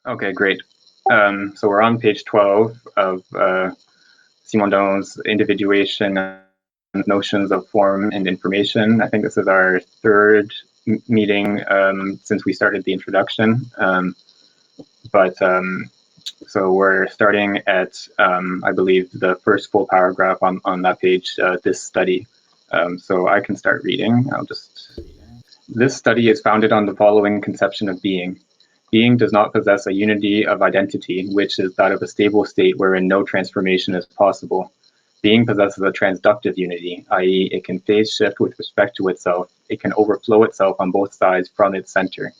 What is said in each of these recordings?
Okay, great. So we're on page 12 of Simondon's Individuation and Notions of Form and Information. I think this is our third meeting since we started the introduction. So we're starting at, I believe, the first full paragraph on that page, this study. So I can start reading. This study is founded on the following conception of being. Being does not possess a unity of identity, which is that of a stable state wherein no transformation is possible. Being possesses a transductive unity, i.e., it can phase shift with respect to itself. It can overflow itself on both sides from its center.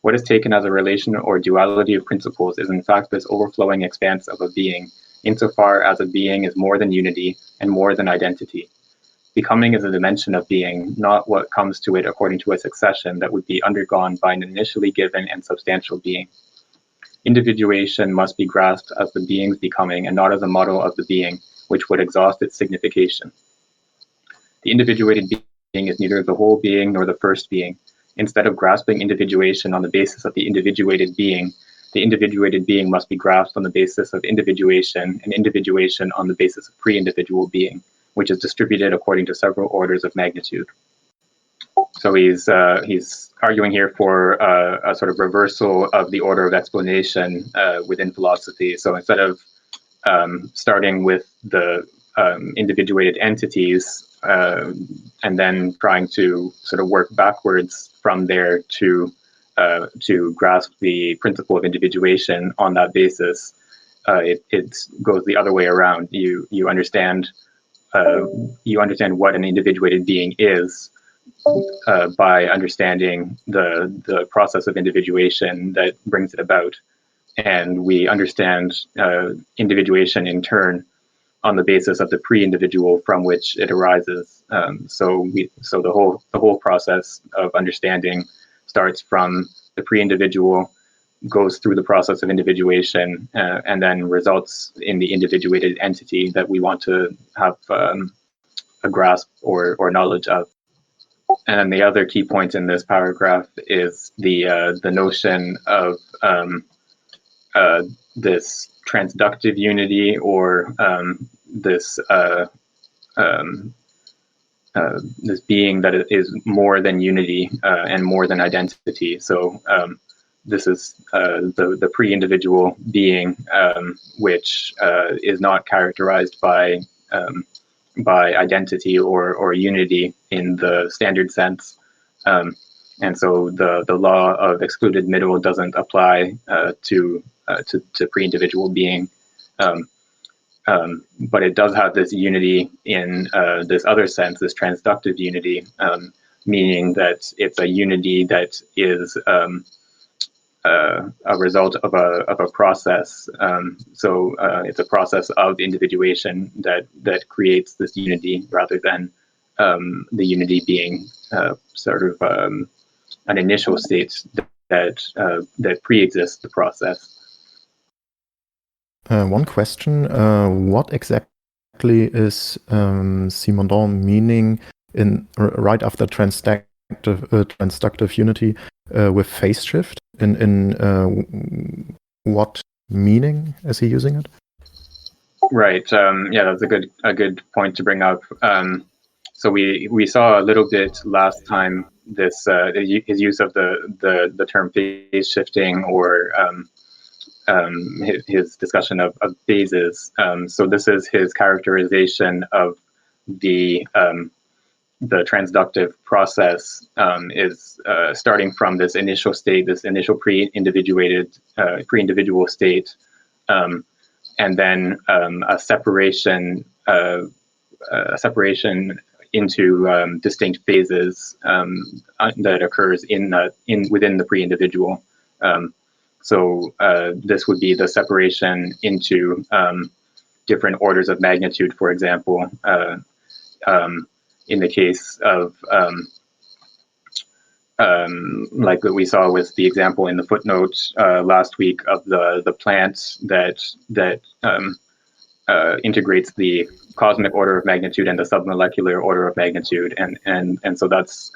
What is taken as a relation or duality of principles is in fact this overflowing expanse of a being, insofar as a being is more than unity and more than identity. Becoming is a dimension of being, not what comes to it according to a succession that would be undergone by an initially given and substantial being. Individuation must be grasped as the being's becoming and not as a model of the being, which would exhaust its signification. The individuated being is neither the whole being nor the first being. Instead of grasping individuation on the basis of the individuated being must be grasped on the basis of individuation, and individuation on the basis of pre-individual being, which is distributed according to several orders of magnitude. So he's arguing here for a sort of reversal of the order of explanation within philosophy. So instead of starting with the individuated entities and then trying to sort of work backwards from there to grasp the principle of individuation on that basis, it goes the other way around. You understand what an individuated being is by understanding the process of individuation that brings it about, and we understand individuation in turn on the basis of the pre-individual from which it arises. So the whole process of understanding starts from the pre-individual, goes through the process of individuation, and then results in the individuated entity that we want to have a grasp or knowledge of. And then the other key point in this paragraph is the notion of this transductive unity, or this being that is more than unity and more than identity. So this is the pre-individual being, which is not characterized by identity or unity in the standard sense. And so the law of excluded middle doesn't apply to pre-individual being. But it does have this unity in this other sense, this transductive unity, meaning that it's a unity that is a result of a process. So it's a process of individuation that creates this unity, rather than the unity being sort of an initial state that pre-exists the process. One question: what exactly is Simondon meaning in right after transductive unity with phase shift? In what meaning is he using it? Right. Yeah, that's a good point to bring up. So we saw a little bit last time this his use of the term phase shifting, or his discussion of phases. So this is his characterization of the transductive process, is starting from this initial state, this initial pre-individual state, and then a separation into distinct phases that occurs within the pre-individual. So this would be the separation into different orders of magnitude, for example. In the case of, like what we saw with the example in the footnote last week of the plant that integrates the cosmic order of magnitude and the submolecular order of magnitude, and so that's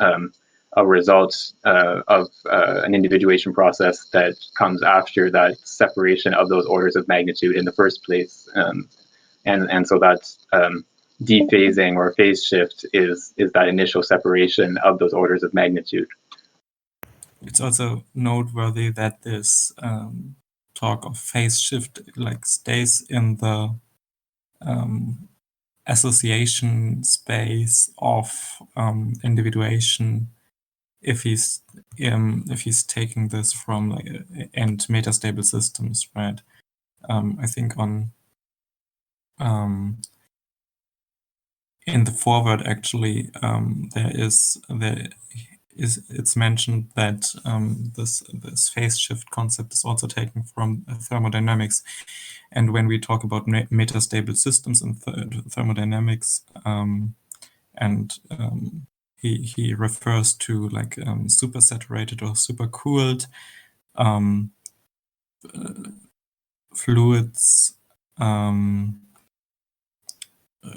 a result of an individuation process that comes after that separation of those orders of magnitude in the first place. And so that's dephasing or phase shift is that initial separation of those orders of magnitude. It's also noteworthy that this talk of phase shift stays in the association space of individuation if he's taking this from and metastable systems, right? I think on in the forward actually it's mentioned that this phase shift concept is also taken from thermodynamics, and when we talk about metastable systems in thermodynamics, and he refers to supersaturated or supercooled fluids.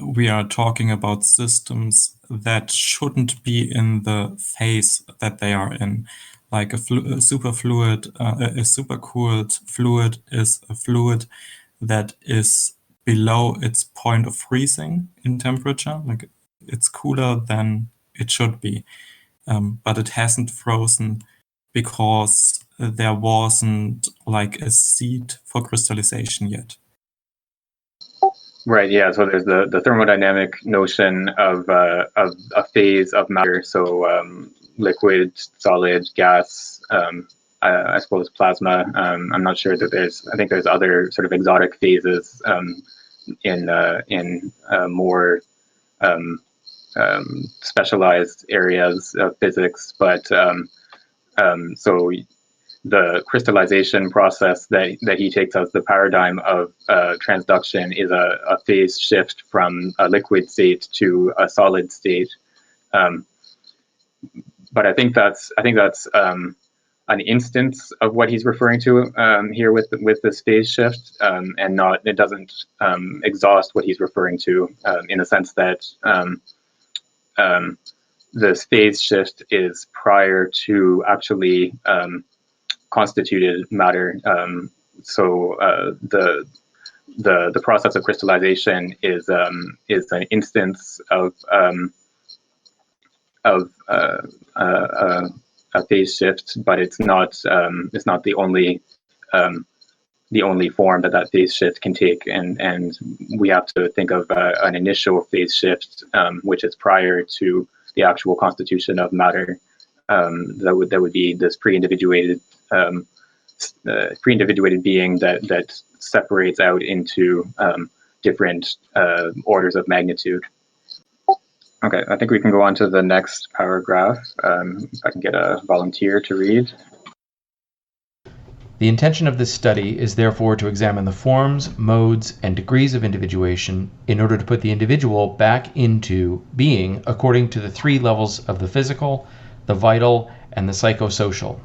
We are talking about systems that shouldn't be in the phase that they are in. Like a supercooled fluid is a fluid that is below its point of freezing in temperature. Like it's cooler than it should be, but it hasn't frozen because there wasn't a seed for crystallization yet. Right. Yeah. So there's the thermodynamic notion of a phase of matter. So liquid, solid, gas. I suppose plasma. I'm not sure that I think there's other sort of exotic phases in more specialized areas of physics. But so the crystallization process that he takes as the paradigm of transduction is a phase shift from a liquid state to a solid state. But I think that's an instance of what he's referring to here with this phase shift, and it doesn't exhaust what he's referring to in the sense that this phase shift is prior to actually constituted matter. So the process of crystallization is an instance of a phase shift, but it's not the only form that phase shift can take, and we have to think of an initial phase shift, which is prior to the actual constitution of matter. That would be this pre-individuated being that separates out into different orders of magnitude. Okay, I think we can go on to the next paragraph. If I can get a volunteer to read. The intention of this study is therefore to examine the forms, modes, and degrees of individuation in order to put the individual back into being according to the three levels of the physical, the vital, and the psychosocial.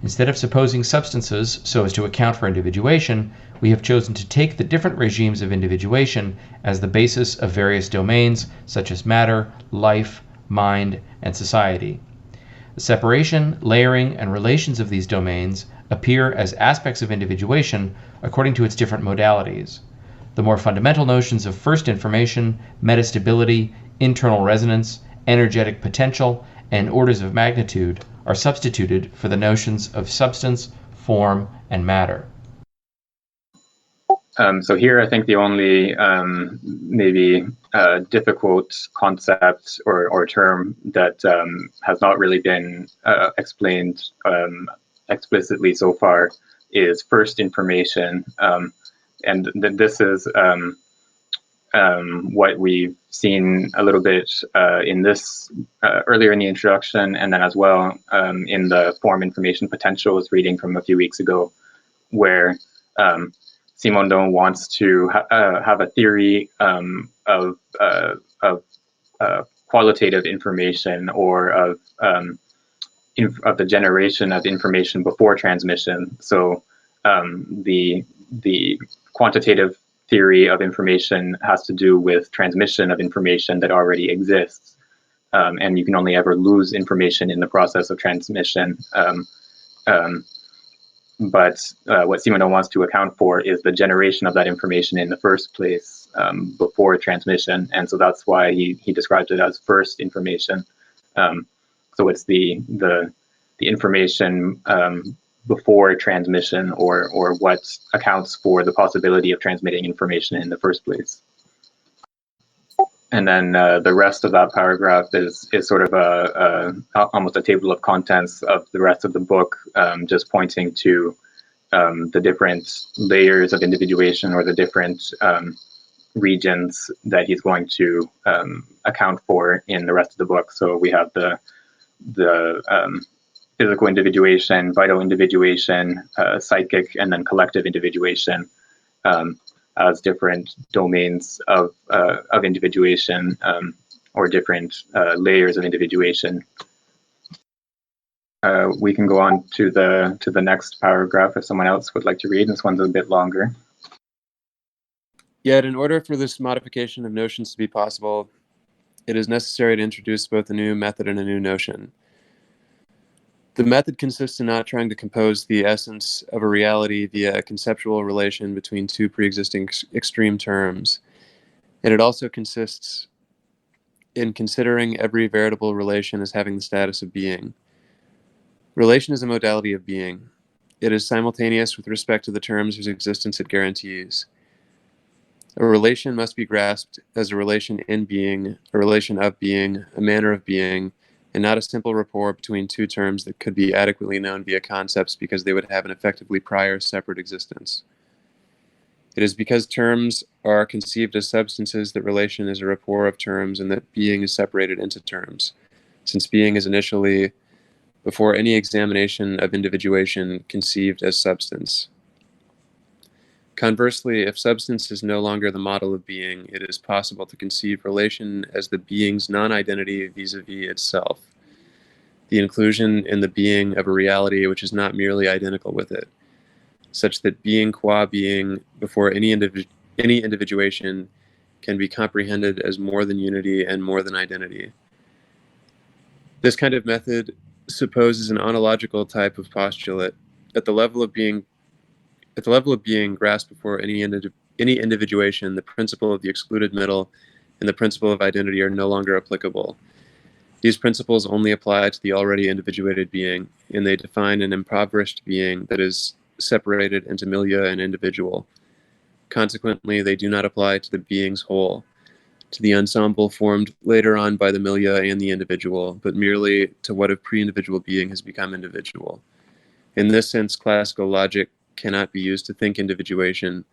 Instead of supposing substances so as to account for individuation, we have chosen to take the different regimes of individuation as the basis of various domains such as matter, life, mind, and society. The separation, layering, and relations of these domains appear as aspects of individuation according to its different modalities. The more fundamental notions of first information, metastability, internal resonance, energetic potential, and orders of magnitude are substituted for the notions of substance, form, and matter. So here, I think the only maybe difficult concept or term that has not really been explained explicitly so far is first information, and this is what we've seen a little bit in this earlier in the introduction, and then as well in the form information potentials reading from a few weeks ago, where Simondon wants to have a theory of qualitative information, or of the generation of information before transmission. So the quantitative theory of information has to do with transmission of information that already exists. and you can only ever lose information in the process of transmission. But what Simoneau wants to account for is the generation of that information in the first place before transmission, and so that's why he describes it as first information. So it's the information before transmission, or what accounts for the possibility of transmitting information in the first place. And then the rest of that paragraph is sort of almost a table of contents of the rest of the book, just pointing to the different layers of individuation, or the different regions that he's going to account for in the rest of the book. So we have the physical individuation, vital individuation, psychic, and then collective individuation as different domains of individuation, or different layers of individuation. We can go on to the next paragraph if someone else would like to read. This one's a bit longer. Yet, in order for this modification of notions to be possible, it is necessary to introduce both a new method and a new notion. The method consists in not trying to compose the essence of a reality via a conceptual relation between two pre-existing extreme terms, and it also consists in considering every veritable relation as having the status of being. Relation is a modality of being. It is simultaneous with respect to the terms whose existence it guarantees. A relation must be grasped as a relation in being, a relation of being, a manner of being, and not a simple rapport between two terms that could be adequately known via concepts because they would have an effectively prior separate existence. It is because terms are conceived as substances that relation is a rapport of terms, and that being is separated into terms, since being is initially, before any examination of individuation, conceived as substance. Conversely, if substance is no longer the model of being, it is possible to conceive relation as the being's non-identity vis-a-vis itself, the inclusion in the being of a reality which is not merely identical with it, such that being qua being before any individuation can be comprehended as more than unity and more than identity. This kind of method supposes an ontological type of postulate at the level of being grasped before any individuation. The principle of the excluded middle and the principle of identity are no longer applicable. These principles only apply to the already individuated being, and they define an impoverished being that is separated into milieu and individual. Consequently, they do not apply to the being's whole, to the ensemble formed later on by the milieu and the individual, but merely to what of pre-individual being has become individual. In this sense, classical logic cannot be used to think individuation,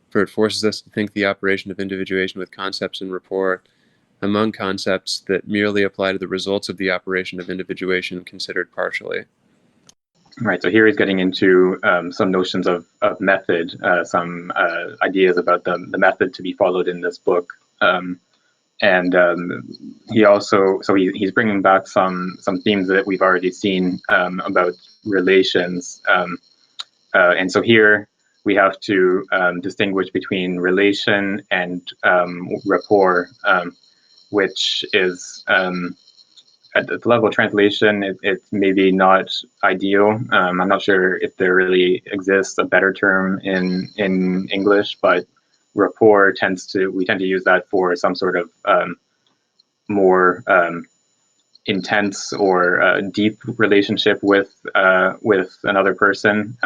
for it forces us to think the operation of individuation with concepts and rapport among concepts that merely apply to the results of the operation of individuation considered partially. Right, so here he's getting into some notions of method, some ideas about the method to be followed in this book. And he also, so he's bringing back some themes that we've already seen about relations. And so here we have to distinguish between relation and rapport, which is at the level of translation, it's maybe not ideal. I'm not sure if there really exists a better term in English, but rapport we tend to use that for some sort of more intense or deep relationship with another person.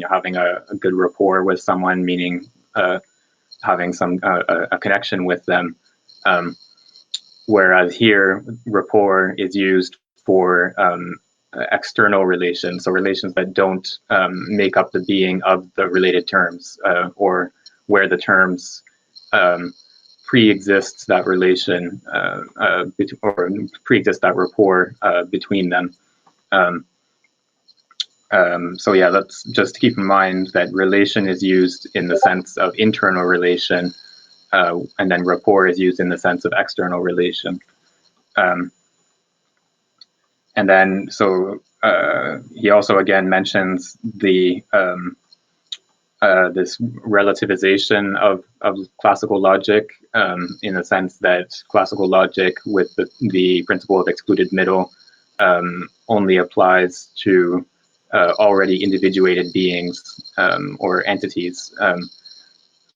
Having a good rapport with someone, meaning having a connection with them. Whereas here, rapport is used for external relations, so relations that don't make up the being of the related terms, or where the terms pre-exists that relation, or pre-exists that rapport between them. So yeah, that's just to keep in mind that relation is used in the sense of internal relation, and then rapport is used in the sense of external relation. And then, so he also again mentions the this relativization of classical logic, in the sense that classical logic with the principle of excluded middle only applies to already individuated beings or entities,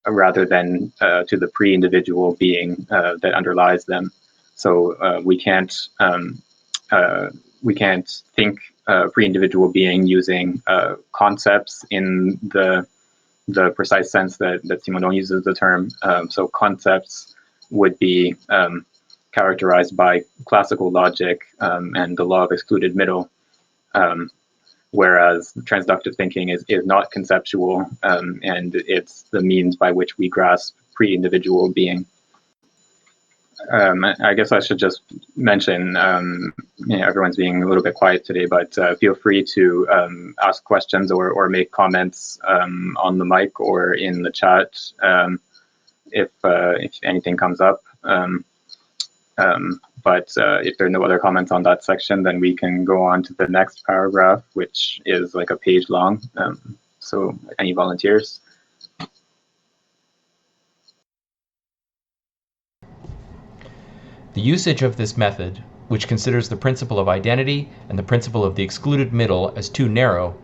rather than to the pre-individual being that underlies them. So we can't think pre-individual being using concepts in the precise sense that Simondon uses the term. So concepts would be characterized by classical logic and the law of excluded middle, whereas transductive thinking is not conceptual, and it's the means by which we grasp pre-individual being. I guess I should just mention, everyone's being a little bit quiet today, but feel free to ask questions or make comments on the mic or in the chat if anything comes up. But if there are no other comments on that section, then we can go on to the next paragraph, which is like a page long. So any volunteers? The usage of this method, which considers the principle of identity and the principle of the excluded middle as too narrow,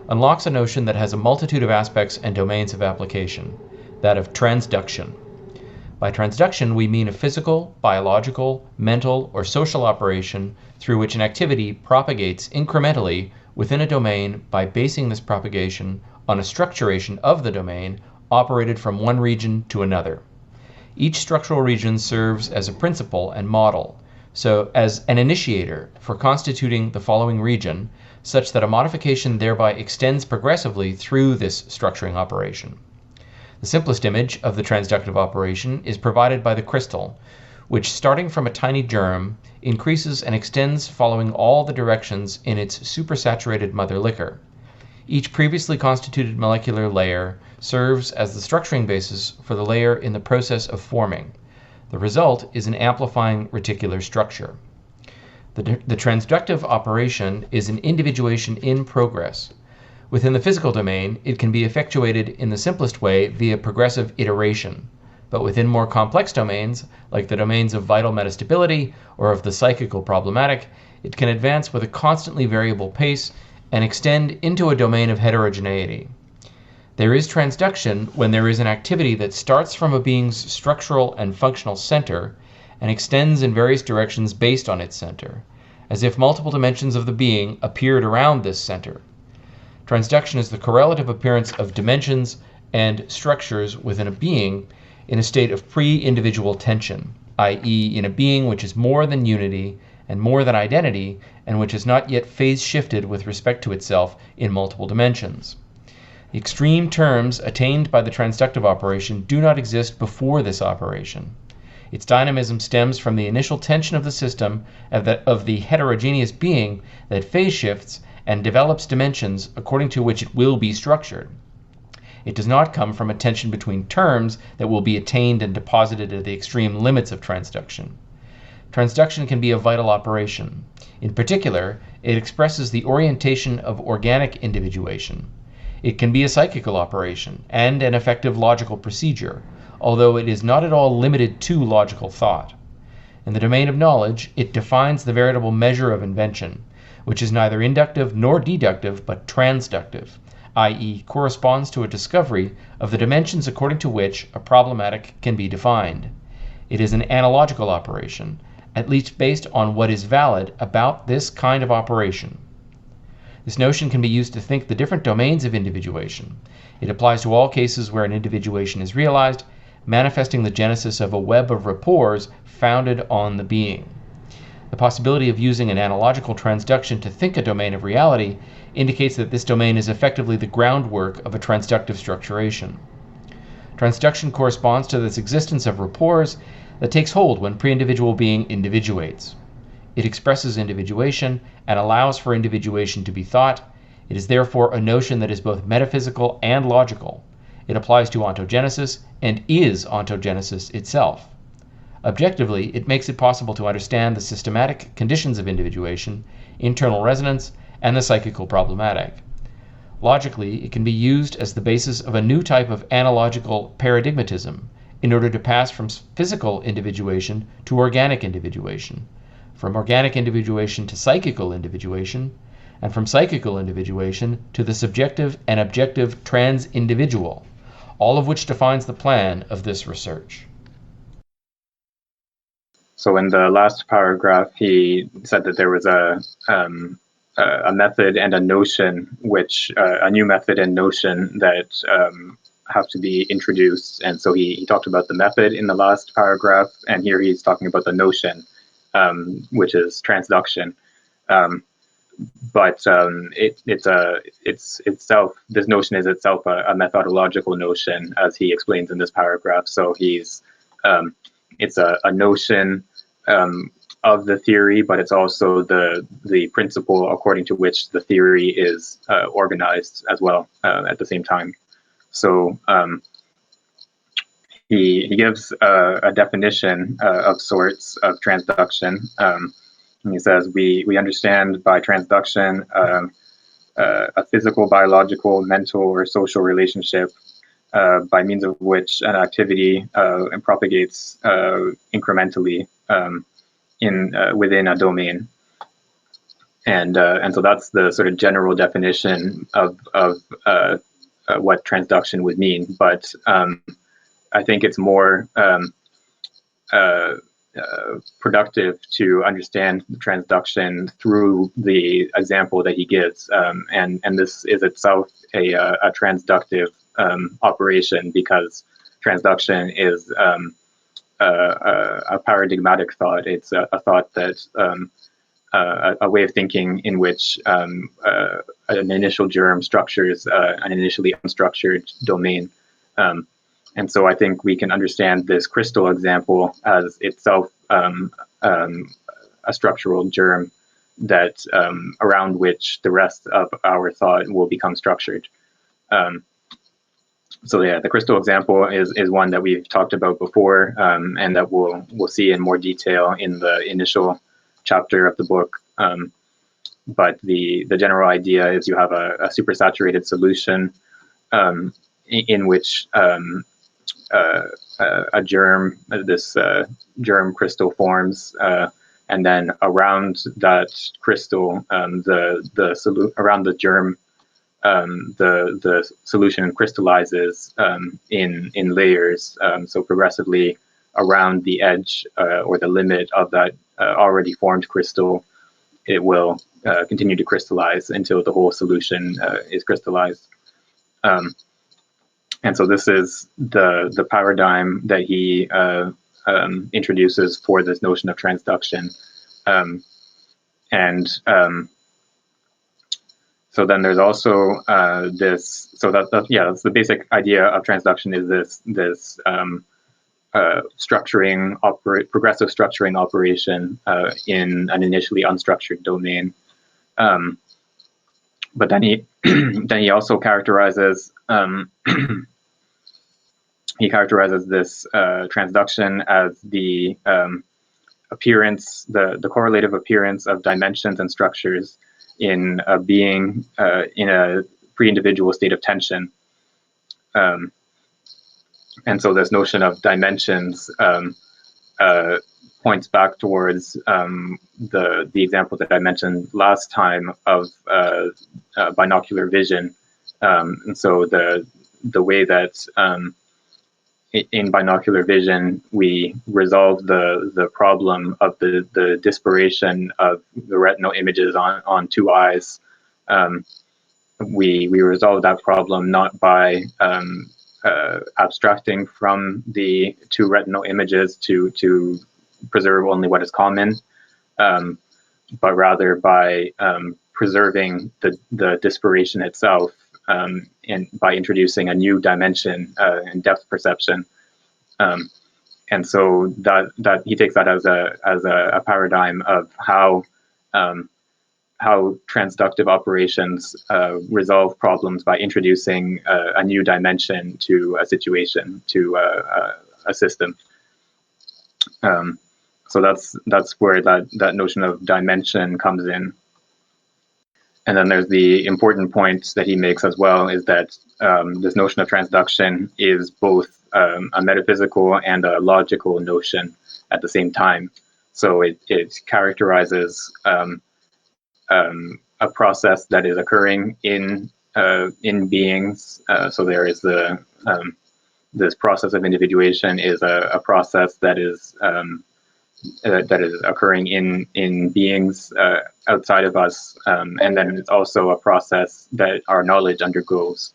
unlocks a notion that has a multitude of aspects and domains of application, that of transduction. By transduction, we mean a physical, biological, mental, or social operation through which an activity propagates incrementally within a domain by basing this propagation on a structuration of the domain operated from one region to another. Each structural region serves as a principle and model, so as an initiator for constituting the following region, such that a modification thereby extends progressively through this structuring operation. The simplest image of the transductive operation is provided by the crystal, which, starting from a tiny germ, increases and extends following all the directions in its supersaturated mother liquor. Each previously constituted molecular layer serves as the structuring basis for the layer in the process of forming. The result is an amplifying reticular structure. The transductive operation is an individuation in progress. Within the physical domain, it can be effectuated in the simplest way via progressive iteration. But within more complex domains, like the domains of vital metastability or of the psychical problematic, it can advance with a constantly variable pace and extend into a domain of heterogeneity. There is transduction when there is an activity that starts from a being's structural and functional center and extends in various directions based on its center, as if multiple dimensions of the being appeared around this center. Transduction is the correlative appearance of dimensions and structures within a being in a state of pre-individual tension, i.e. in a being which is more than unity and more than identity, and which has not yet phase shifted with respect to itself in multiple dimensions. The extreme terms attained by the transductive operation do not exist before this operation. Its dynamism stems from the initial tension of the system of the heterogeneous being that phase shifts and develops dimensions according to which it will be structured. It does not come from a tension between terms that will be attained and deposited at the extreme limits of transduction. Transduction can be a vital operation. In particular, it expresses the orientation of organic individuation. It can be a psychical operation and an effective logical procedure, although it is not at all limited to logical thought. In the domain of knowledge, it defines the veritable measure of invention, which is neither inductive nor deductive but transductive, i.e. corresponds to a discovery of the dimensions according to which a problematic can be defined. It is an analogical operation, at least based on what is valid about this kind of operation. This notion can be used to think the different domains of individuation. It applies to all cases where an individuation is realized, manifesting the genesis of a web of rapports founded on the being. The possibility of using an analogical transduction to think a domain of reality indicates that this domain is effectively the groundwork of a transductive structuration. Transduction corresponds to this existence of rapports that takes hold when pre-individual being individuates. It expresses individuation and allows for individuation to be thought. It is therefore a notion that is both metaphysical and logical. It applies to ontogenesis and is ontogenesis itself. Objectively, it makes it possible to understand the systematic conditions of individuation, internal resonance, and the psychical problematic. Logically, it can be used as the basis of a new type of analogical paradigmatism in order to pass from physical individuation to organic individuation, from organic individuation to psychical individuation, and from psychical individuation to the subjective and objective trans-individual, all of which defines the plan of this research. So in the last paragraph, he said that there was a method and a notion, which a new method and notion that have to be introduced. And so he talked about the method in the last paragraph, and here he's talking about the notion, which is transduction. But it's itself, this notion is itself a methodological notion, as he explains in this paragraph. So he's it's a notion of the theory, but it's also the principle according to which the theory is organized as well at the same time. So he gives a definition of sorts of transduction. And he says, we understand by transduction a physical, biological, mental, or social relationship by means of which an activity propagates incrementally within a domain. And so that's the sort of general definition of what transduction would mean. But I think it's more productive to understand transduction through the example that he gives, and this is itself a transductive operation, because transduction is a paradigmatic thought. It's a thought that a way of thinking in which an initial germ structures an initially unstructured domain. And so I think we can understand this crystal example as itself a structural germ that around which the rest of our thought will become structured. So yeah, the crystal example is one that we've talked about before, and that we'll see in more detail in the initial chapter of the book. But the general idea is you have a supersaturated solution in which a germ, this germ crystal forms, and then around that crystal, around the germ, the solution crystallizes in layers. So progressively around the edge or the limit of that already formed crystal, it will continue to crystallize until the whole solution is crystallized. And so this is the paradigm that he introduces for this notion of transduction. So then there's also this. So that's the basic idea of transduction, is this progressive structuring operation in an initially unstructured domain. But then he also characterizes this transduction as the appearance, the correlative appearance of dimensions and structures in a being in a pre-individual state of tension. And so this notion of dimensions points back towards the example that I mentioned last time of binocular vision. And so the way that in binocular vision we resolve the problem of the disparation of the retinal images on two eyes. We resolve that problem not by abstracting from the two retinal images to preserve only what is common, but rather by preserving the disparation itself, and by introducing a new dimension in depth perception. And so that he takes that as a paradigm of how transductive operations resolve problems by introducing a new dimension to a situation, to a system. So that's where that notion of dimension comes in. And then there's the important point that he makes as well, is that this notion of transduction is both a metaphysical and a logical notion at the same time. So it characterizes a process that is occurring in beings. So there is this process of individuation is a process that is occurring in beings outside of us, and then it's also a process that our knowledge undergoes.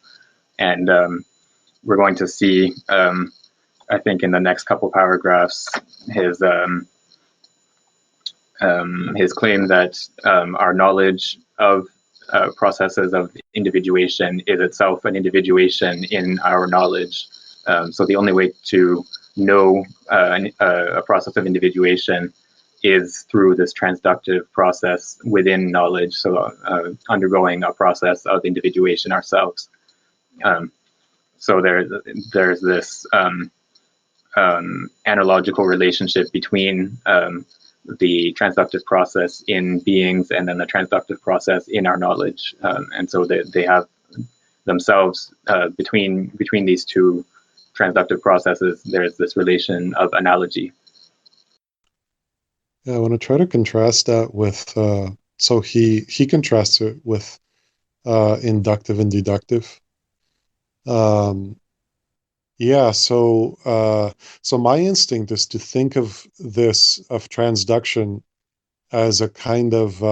And we're going to see, I think, in the next couple paragraphs, his claim that our knowledge of processes of individuation is itself an individuation in our knowledge. So the only way to know a process of individuation is through this transductive process within knowledge, so undergoing a process of individuation ourselves. So there's this analogical relationship between the transductive process in beings and then the transductive process in our knowledge, and so they have themselves between these two transductive processes. There's this relation of analogy. Yeah, I want to try to contrast that with. So he contrasts it with inductive and deductive. Yeah, so my instinct is to think of transduction as a kind of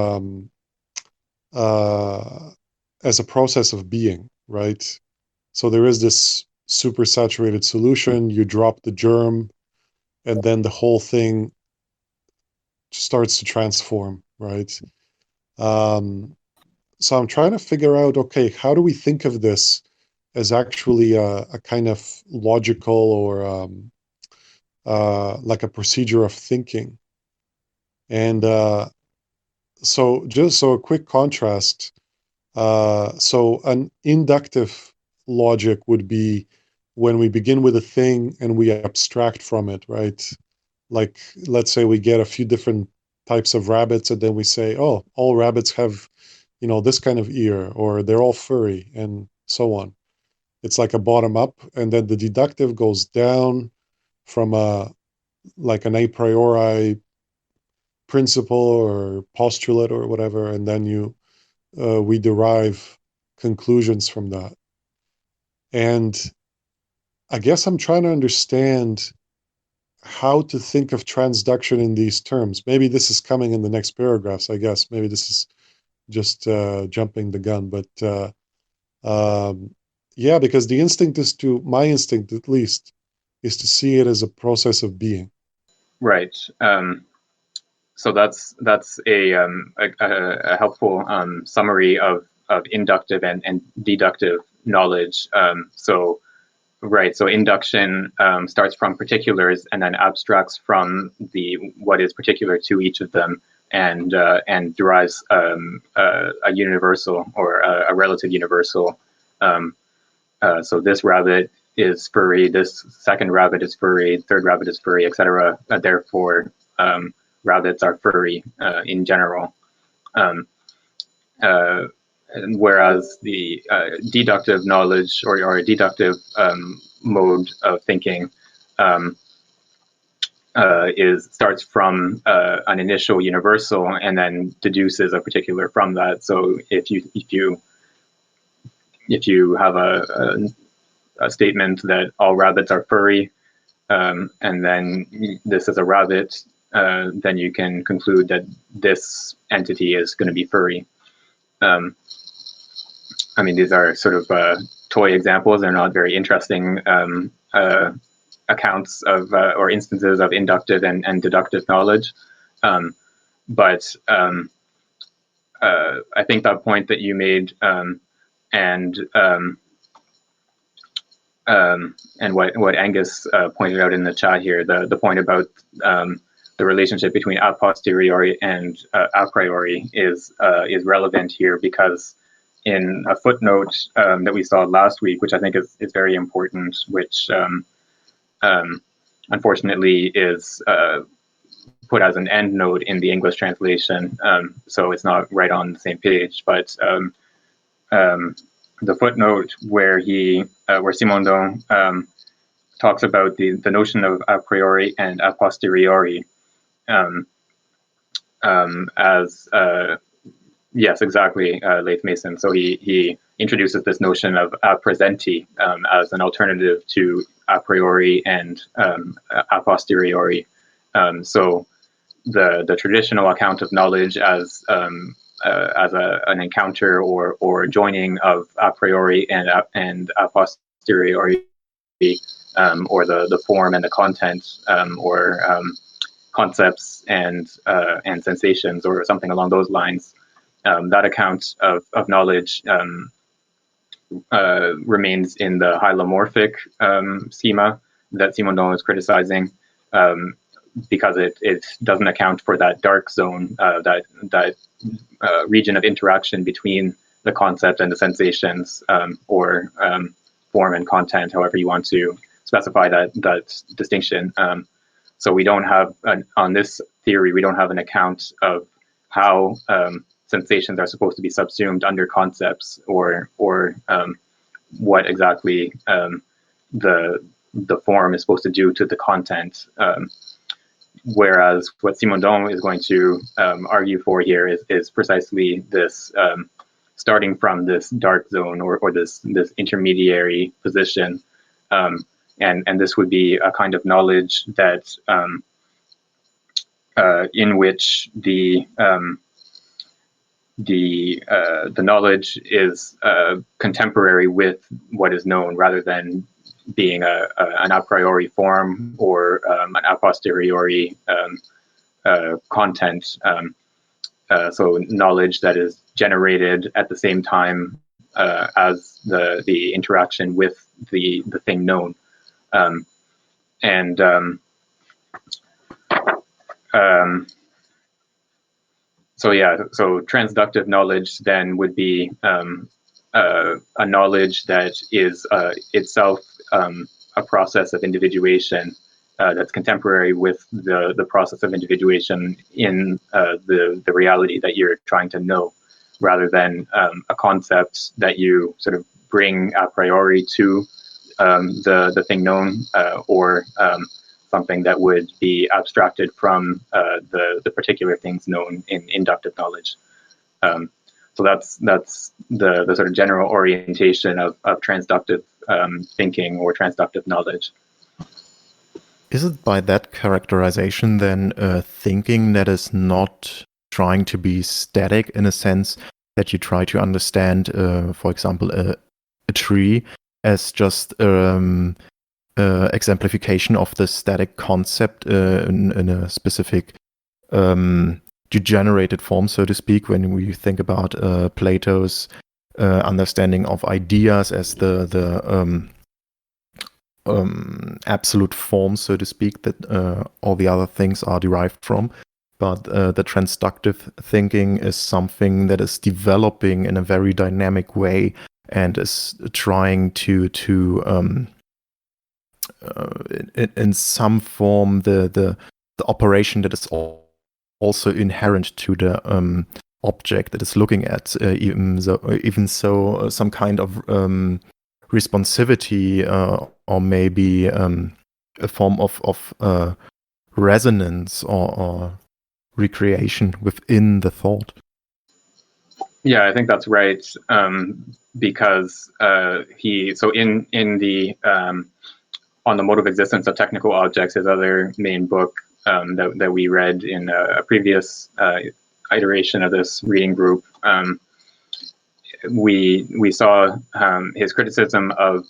as a process of being, right? So there is this supersaturated solution, you drop the germ, and then the whole thing starts to transform, right? So I'm trying to figure out, okay, how do we think of this as actually a kind of logical or like a procedure of thinking? And so just so a quick contrast, so an inductive logic would be when we begin with a thing and we abstract from it, right? Like, let's say we get a few different types of rabbits, and then we say, oh, all rabbits have, this kind of ear, or they're all furry, and so on. It's like a bottom up, and then the deductive goes down from like an a priori principle or postulate or whatever, and then we derive conclusions from that. And I guess I'm trying to understand how to think of transduction in these terms. Maybe this is coming in the next paragraphs, I guess. Maybe this is just jumping the gun. But yeah, because my instinct at least, is to see it as a process of being. Right. So that's a helpful summary of inductive and deductive knowledge. So induction starts from particulars and then abstracts from what is particular to each of them, and derives a universal or a relative universal. So this rabbit is furry, this second rabbit is furry, third rabbit is furry, etc. Therefore, rabbits are furry in general. Whereas the deductive knowledge or deductive mode of thinking starts from an initial universal and then deduces a particular from that. So if you have a statement that all rabbits are furry, and then this is a rabbit, then you can conclude that this entity is going to be furry. I mean, these are sort of toy examples. They're not very interesting accounts of or instances of inductive and deductive knowledge. But I think that point that you made, and what Angus pointed out in the chat here, the point about the relationship between a posteriori and a priori is relevant here, because in a footnote that we saw last week, which I think is very important, which unfortunately is put as an end node in the English translation, so it's not right on the same page. But the footnote where Simondon talks about the notion of a priori and a posteriori as yes, exactly, Laith Mason. So he introduces this notion of a presenti as an alternative to a priori and a posteriori. So the traditional account of knowledge as an encounter or joining of a priori and a posteriori, or the form and the content, or concepts and sensations, or something along those lines. That account of knowledge remains in the hylomorphic schema that Simondon is criticizing, because it doesn't account for that dark zone, that region of interaction between the concept and the sensations, or form and content, however you want to specify that distinction. So we don't have, on this theory, we don't have an account of how sensations are supposed to be subsumed under concepts, or what exactly the form is supposed to do to the content. Whereas what Simondon is going to argue for here is precisely this, starting from this dark zone, or this intermediary position, and this would be a kind of knowledge that in which the knowledge is contemporary with what is known, rather than being an a priori form, or an a posteriori content. So knowledge that is generated at the same time as the interaction with the thing known. So yeah, so transductive knowledge then would be a knowledge that is itself a process of individuation that's contemporary with the process of individuation in the reality that you're trying to know, rather than a concept that you sort of bring a priori to the thing known, or something that would be abstracted from the particular things known in inductive knowledge. So that's the sort of general orientation of transductive thinking, or transductive knowledge. Is it by that characterization then thinking that is not trying to be static, in a sense that you try to understand, for example, a tree as just exemplification of the static concept in a specific degenerated form, so to speak, when we think about Plato's understanding of ideas as the absolute form, so to speak, that all the other things are derived from. But the transductive thinking is something that is developing in a very dynamic way, and is trying to in some form the operation that is also inherent to the object that is looking at, even so some kind of responsivity, or maybe a form of resonance or recreation within the thought. Yeah, I think that's right, because in the On the Mode of Existence of Technical Objects, his other main book that we read in a previous iteration of this reading group, we saw his criticism of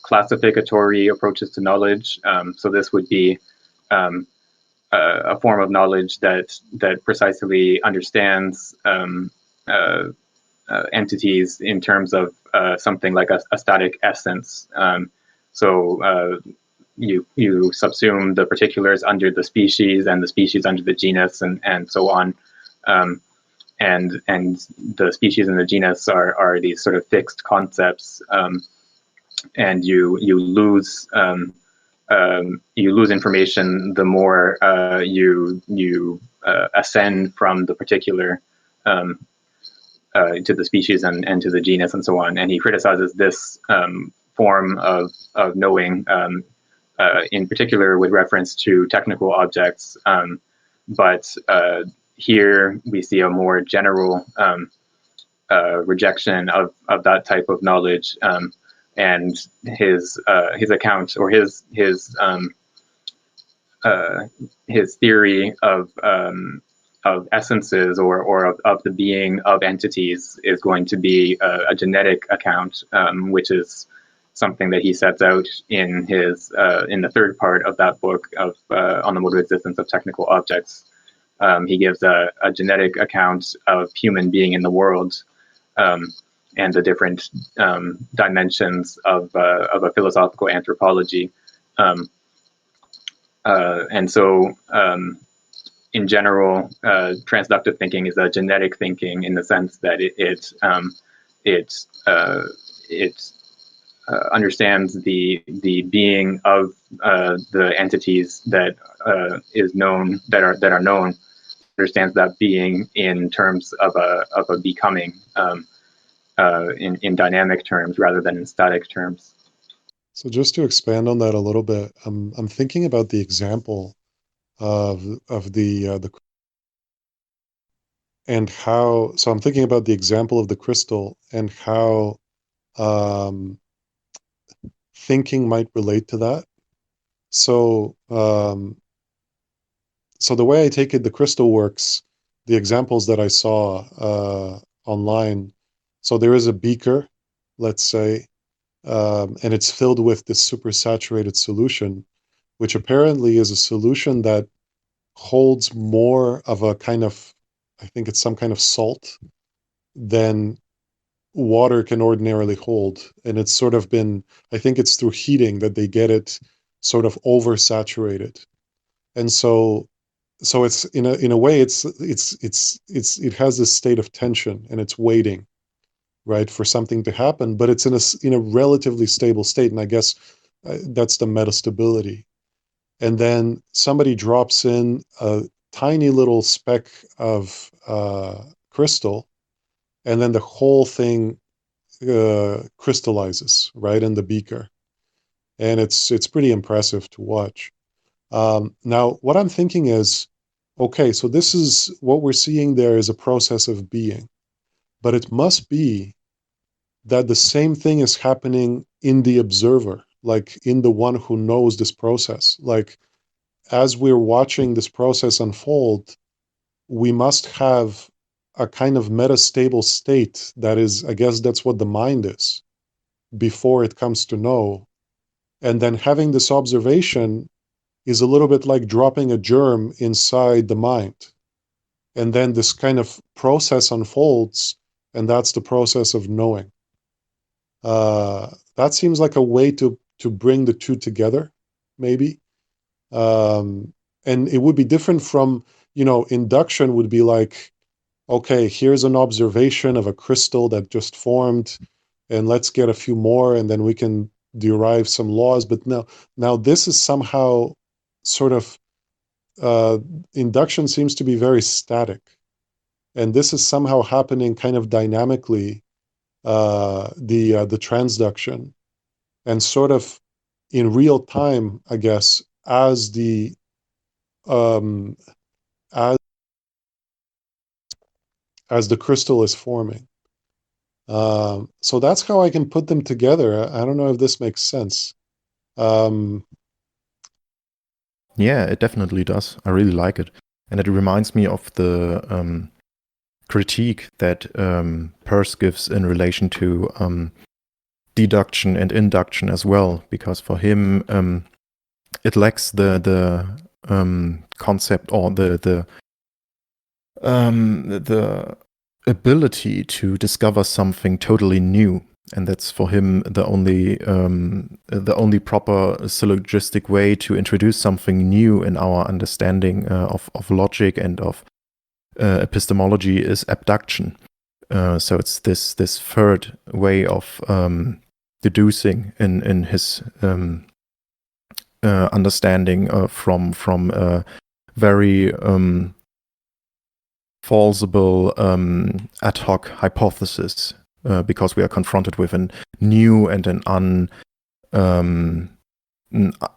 classificatory approaches to knowledge. So this would be a form of knowledge that precisely understands entities in terms of something like a static essence. So you subsume the particulars under the species, and the species under the genus, and so on. And the species and the genus are these sort of fixed concepts, and you lose you lose information the more you ascend from the particular to the species and to the genus and so on. And he criticizes this form of knowing, in particular with reference to technical objects. But here we see a more general rejection of that type of knowledge, and his account, or his theory of essences, or of the being of entities, is going to be a genetic account, which is something that he sets out in his in the third part of that book of on the mode of existence of technical objects. He gives a genetic account of human being in the world, and the different dimensions of a philosophical anthropology. And so, in general, transductive thinking is a genetic thinking, in the sense that it understands the being of the entities that is known, that are known, understands that being in terms of a becoming, in dynamic terms rather than in static terms. So just to expand on that a little bit, I'm thinking about the example of the and how. So I'm thinking about the example of the crystal and how thinking might relate to that. So so the way I take it, the crystal works. The examples that I saw online. So there is a beaker, let's say, and it's filled with this supersaturated solution, which apparently is a solution that holds more of a kind of, I think it's some kind of salt than water can ordinarily hold. And it's sort of been, I think it's through heating that they get it sort of oversaturated. And so it's in a way, it has this state of tension, and it's waiting, right, for something to happen, but it's in a relatively stable state. And I guess that's the metastability. And then somebody drops in a tiny little speck of crystal, and then the whole thing crystallizes, right, in the beaker. And it's pretty impressive to watch. Now, what I'm thinking is, okay, so this is what we're seeing there is a process of being, but it must be that the same thing is happening in the observer, like in the one who knows this process. Like, as we're watching this process unfold, we must have a kind of metastable state that is, I guess that's what the mind is, before it comes to know. And then having this observation is a little bit like dropping a germ inside the mind. And then this kind of process unfolds, and that's the process of knowing. That seems like a way to bring the two together, maybe. And it would be different from, induction would be like, okay, here's an observation of a crystal that just formed, and let's get a few more, and then we can derive some laws. But now this is somehow sort of, induction seems to be very static, and this is somehow happening kind of dynamically, the transduction, and sort of in real time, I guess, as the as the crystal is forming. So that's how I can put them together. I don't know if this makes sense. Yeah, it definitely does. I really like it. And it reminds me of the critique that Peirce gives in relation to deduction and induction as well, because for him it lacks the concept, or the ability to discover something totally new. And that's for him the only proper syllogistic way to introduce something new in our understanding of logic and of epistemology is abduction. So it's this third way of deducing in his understanding from a very plausible ad hoc hypothesis, because we are confronted with a new and an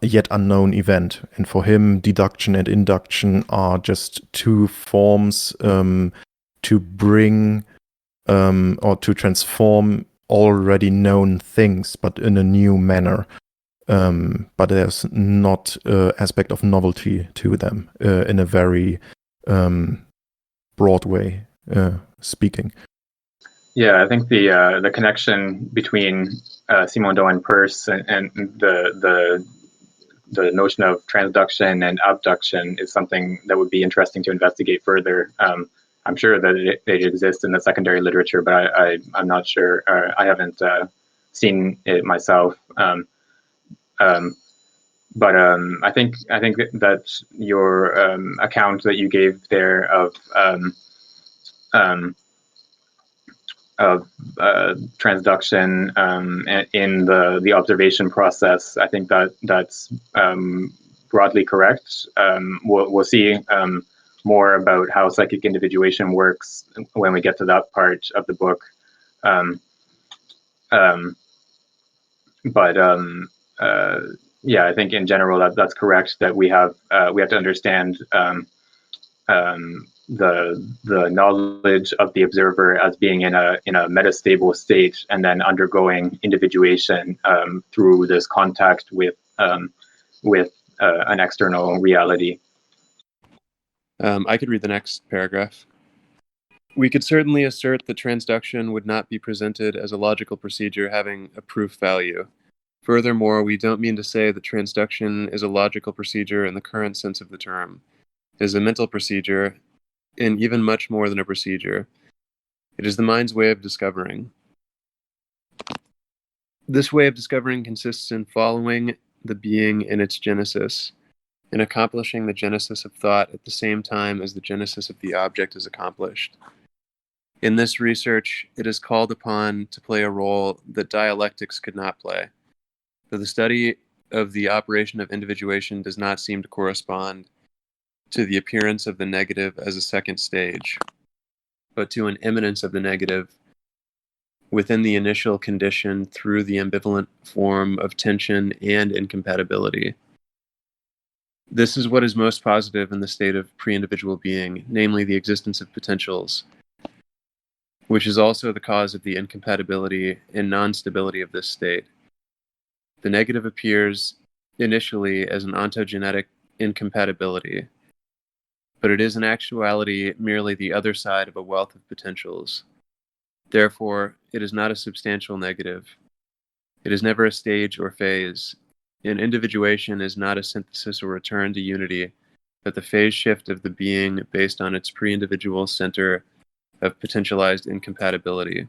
yet unknown event. And for him, deduction and induction are just two forms to bring or to transform already known things, but in a new manner. But there's not aspect of novelty to them in a very broad way speaking. Yeah, I think the connection between Simondon and Peirce and the notion of transduction and abduction is something that would be interesting to investigate further. I'm sure that it exists in the secondary literature, but I'm not sure. I haven't seen it myself. But I think that your account that you gave there of transduction in the observation process, I think that's broadly correct. We'll see more about how psychic individuation works when we get to that part of the book. Yeah, I think in general that's correct, that we have to understand the knowledge of the observer as being in a metastable state, and then undergoing individuation through this contact with an external reality. I could read the next paragraph. We could certainly assert that transduction would not be presented as a logical procedure having a proof value. Furthermore, we don't mean to say that transduction is a logical procedure in the current sense of the term. It is a mental procedure, and even much more than a procedure. It is the mind's way of discovering. This way of discovering consists in following the being in its genesis, in accomplishing the genesis of thought at the same time as the genesis of the object is accomplished. In this research, it is called upon to play a role that dialectics could not play. Though the study of the operation of individuation does not seem to correspond to the appearance of the negative as a second stage, but to an immanence of the negative within the initial condition through the ambivalent form of tension and incompatibility. This is what is most positive in the state of pre-individual being, namely the existence of potentials, which is also the cause of the incompatibility and non-stability of this state. The negative appears initially as an ontogenetic incompatibility, but it is in actuality merely the other side of a wealth of potentials. Therefore, it is not a substantial negative. It is never a stage or phase. And individuation is not a synthesis or return to unity, but the phase shift of the being based on its pre-individual center of potentialized incompatibility.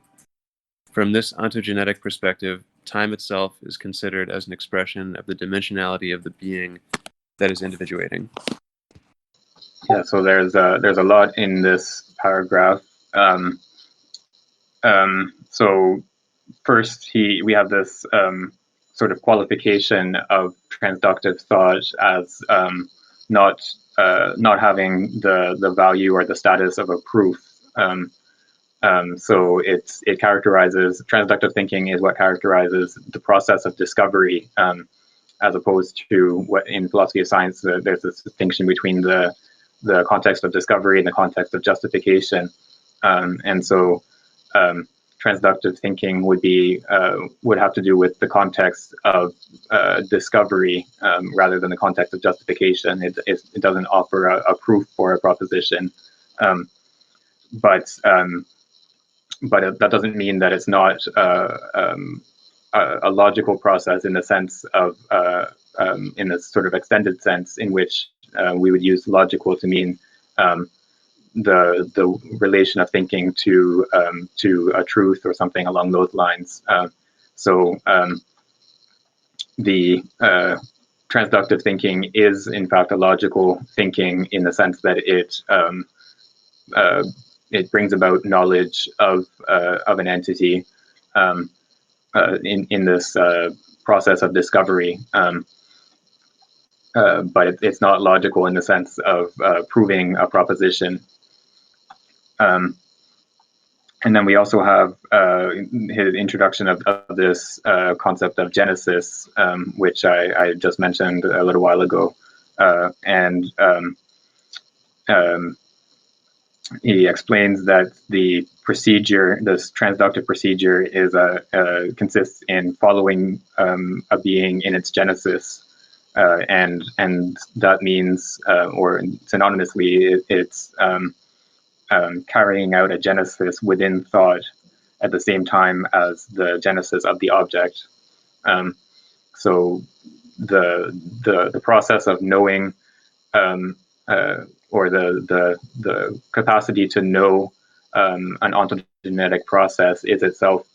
From this ontogenetic perspective, time itself is considered as an expression of the dimensionality of the being that is individuating. Yeah, so there's a lot in this paragraph. So first, we have this sort of qualification of transductive thought as not having the value or the status of a proof. So it characterizes, transductive thinking is what characterizes the process of discovery, as opposed to what in philosophy of science there's this distinction between the context of discovery and the context of justification. And so transductive thinking would have to do with the context of discovery rather than the context of justification. It doesn't offer a proof for a proposition, but that doesn't mean that it's not a logical process in the sense of in a sort of extended sense in which we would use logical to mean the relation of thinking to a truth or something along those lines. So the transductive thinking is in fact a logical thinking in the sense that it brings about knowledge of an entity in this process of discovery. but it's not logical in the sense of proving a proposition. And then we also have his introduction of this concept of genesis, which I just mentioned a little while ago. He explains that the procedure, this transductive procedure, is consists in following a being in its genesis, and that means, or synonymously, it's carrying out a genesis within thought at the same time as the genesis of the object. So the process of knowing, or the capacity to know an ontogenetic process is itself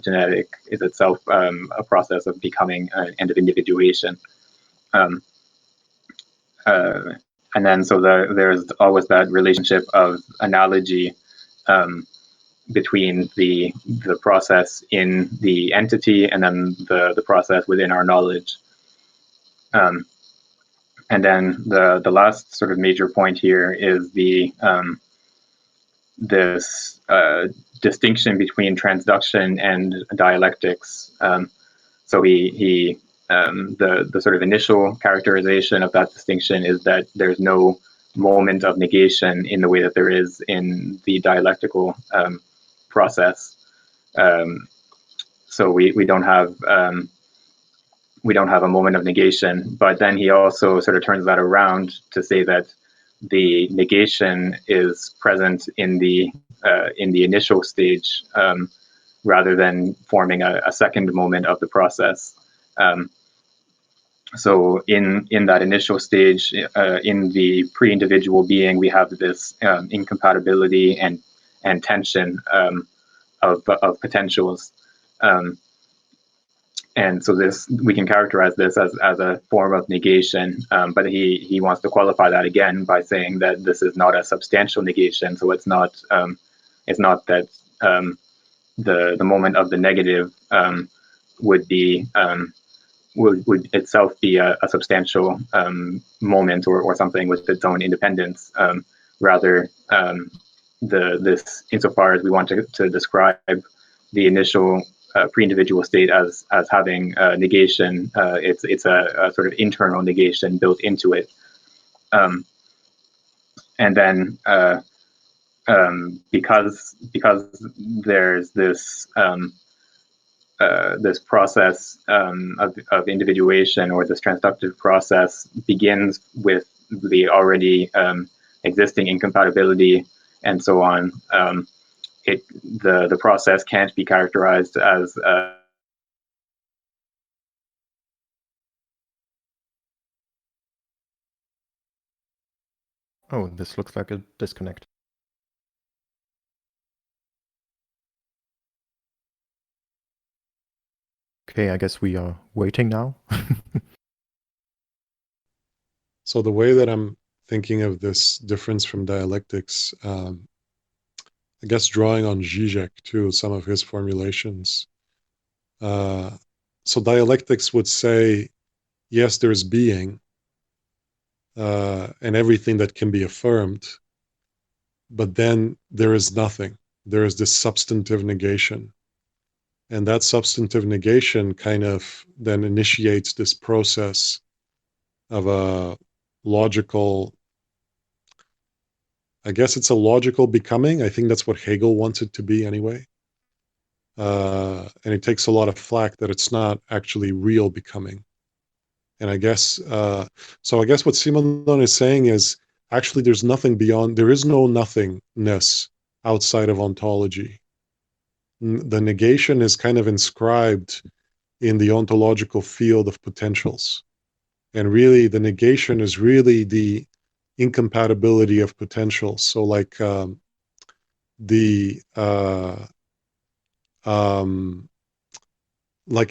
genetic, is itself a process of becoming and of individuation. And then so there's always that relationship of analogy between the process in the entity and then the process within our knowledge. And then the last sort of major point here is this distinction between transduction and dialectics. So the sort of initial characterization of that distinction is that there's no moment of negation in the way that there is in the dialectical process. So we don't have a moment of negation. But then he also sort of turns that around to say that the negation is present in the initial stage, rather than forming a second moment of the process. So in that initial stage, in the pre-individual being, we have this incompatibility and tension of potentials. And so we can characterize this as a form of negation, but he wants to qualify that again by saying that this is not a substantial negation. So it's not that the moment of the negative would itself be a substantial moment or something with its own independence. Rather, this insofar as we want to describe the initial pre-individual state as having negation, it's a sort of internal negation built into it. And then because there's this this process of individuation, or this transductive process, begins with the already existing incompatibility and so on. The process can't be characterized as Oh, this looks like a disconnect. Okay, I guess we are waiting now. So the way that I'm thinking of this difference from dialectics, I guess drawing on Zizek too, some of his formulations. So dialectics would say, yes, there's being, and everything that can be affirmed, but then there is nothing. There is this substantive negation. And that substantive negation kind of then initiates this process of a logical, I guess it's a logical becoming. I think that's what Hegel wants it to be anyway. And it takes a lot of flack that it's not actually real becoming. And I guess, so I guess what Simonon is saying is, actually there's nothing beyond, there is no nothingness outside of ontology. The negation is kind of inscribed in the ontological field of potentials. And really, the negation is really the incompatibility of potentials. So like like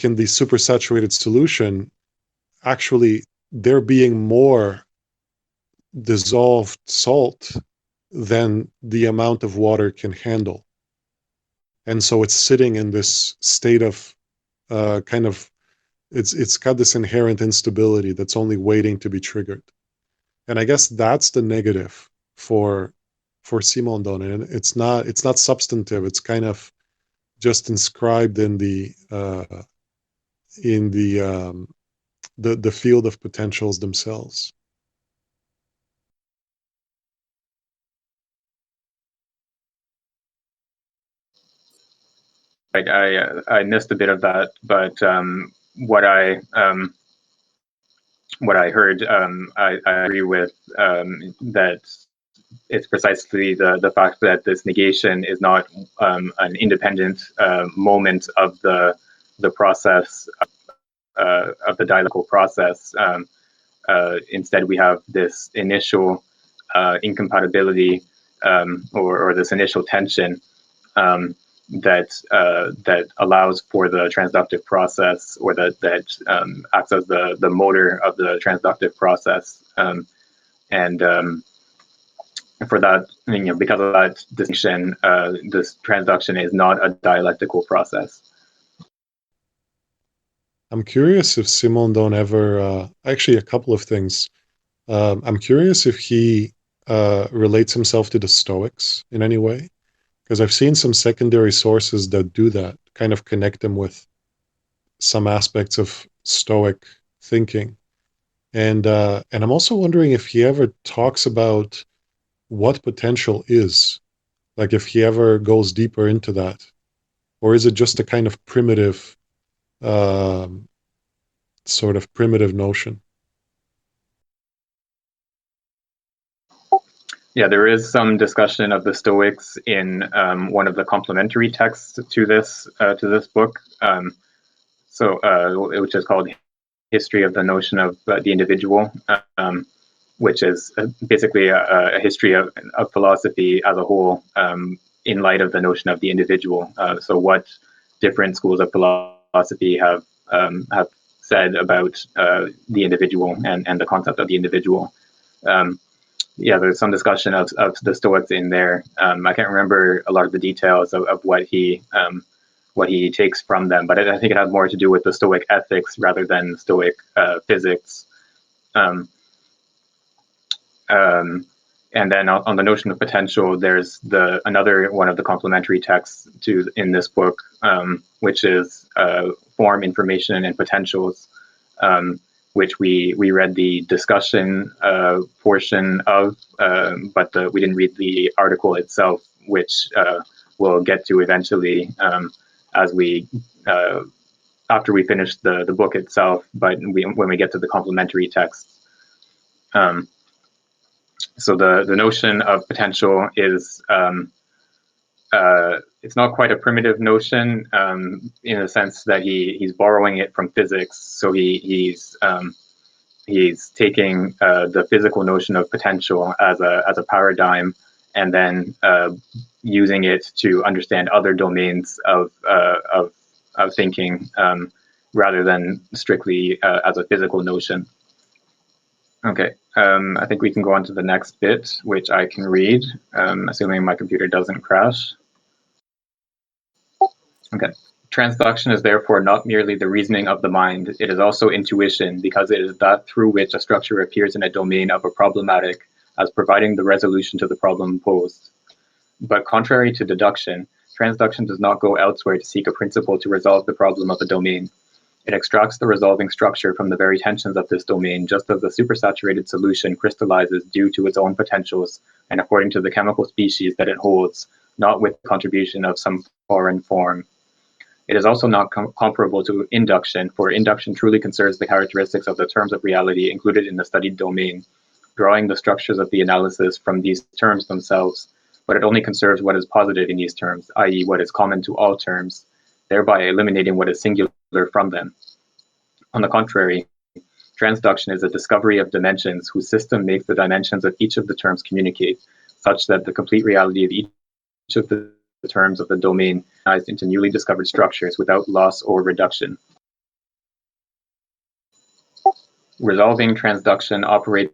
in the supersaturated solution, actually there being more dissolved salt than the amount of water can handle. And so it's sitting in this state of kind of it's got this inherent instability that's only waiting to be triggered. And I guess that's the negative for Simondon. And it's not substantive. It's kind of just inscribed in the field of potentials themselves. I missed a bit of that, but what I heard, I agree with, that it's precisely the fact that this negation is not an independent moment of the process of the dialectical process. Instead, we have this initial incompatibility or this initial tension that allows for the transductive process, or that acts as the motor of the transductive process, and for that, because of that distinction, this transduction is not a dialectical process. I'm curious if Simondon ever, actually a couple of things. I'm curious if he relates himself to the Stoics in any way, because I've seen some secondary sources that do that, kind of connect them with some aspects of Stoic thinking. And I'm also wondering if he ever talks about what potential is, like if he ever goes deeper into that, or is it just a kind of primitive, sort of primitive notion? Yeah, there is some discussion of the Stoics in one of the complementary texts to this book, which is called History of the Notion of the Individual, which is basically a history of philosophy as a whole, in light of the notion of the individual. So what different schools of philosophy have said about the individual and the concept of the individual. Yeah, there's some discussion of the Stoics in there. I can't remember a lot of the details of what he takes from them, but I think it has more to do with the Stoic ethics rather than Stoic physics. And then on the notion of potential, there's another one of the complementary texts in this book, which is form, information, and potentials, which we read the discussion portion of, but we didn't read the article itself, which we'll get to eventually after we finish the book itself, but when we get to the complementary texts. So the notion of potential is it's not quite a primitive notion, in the sense that he's borrowing it from physics. So he's taking the physical notion of potential as a paradigm, and then using it to understand other domains of thinking, rather than strictly as a physical notion. Okay, I think we can go on to the next bit, which I can read, assuming my computer doesn't crash. Okay. Transduction is therefore not merely the reasoning of the mind, it is also intuition, because it is that through which a structure appears in a domain of a problematic as providing the resolution to the problem posed. But contrary to deduction, transduction does not go elsewhere to seek a principle to resolve the problem of a domain. It extracts the resolving structure from the very tensions of this domain, just as the supersaturated solution crystallizes due to its own potentials and according to the chemical species that it holds, not with the contribution of some foreign form. It is also not comparable to induction, for induction truly conserves the characteristics of the terms of reality included in the studied domain, drawing the structures of the analysis from these terms themselves, but it only conserves what is positive in these terms, i.e. what is common to all terms, thereby eliminating what is singular from them. On the contrary, transduction is a discovery of dimensions whose system makes the dimensions of each of the terms communicate, such that the complete reality of each of the terms of the domain is into newly discovered structures without loss or reduction. Resolving transduction operates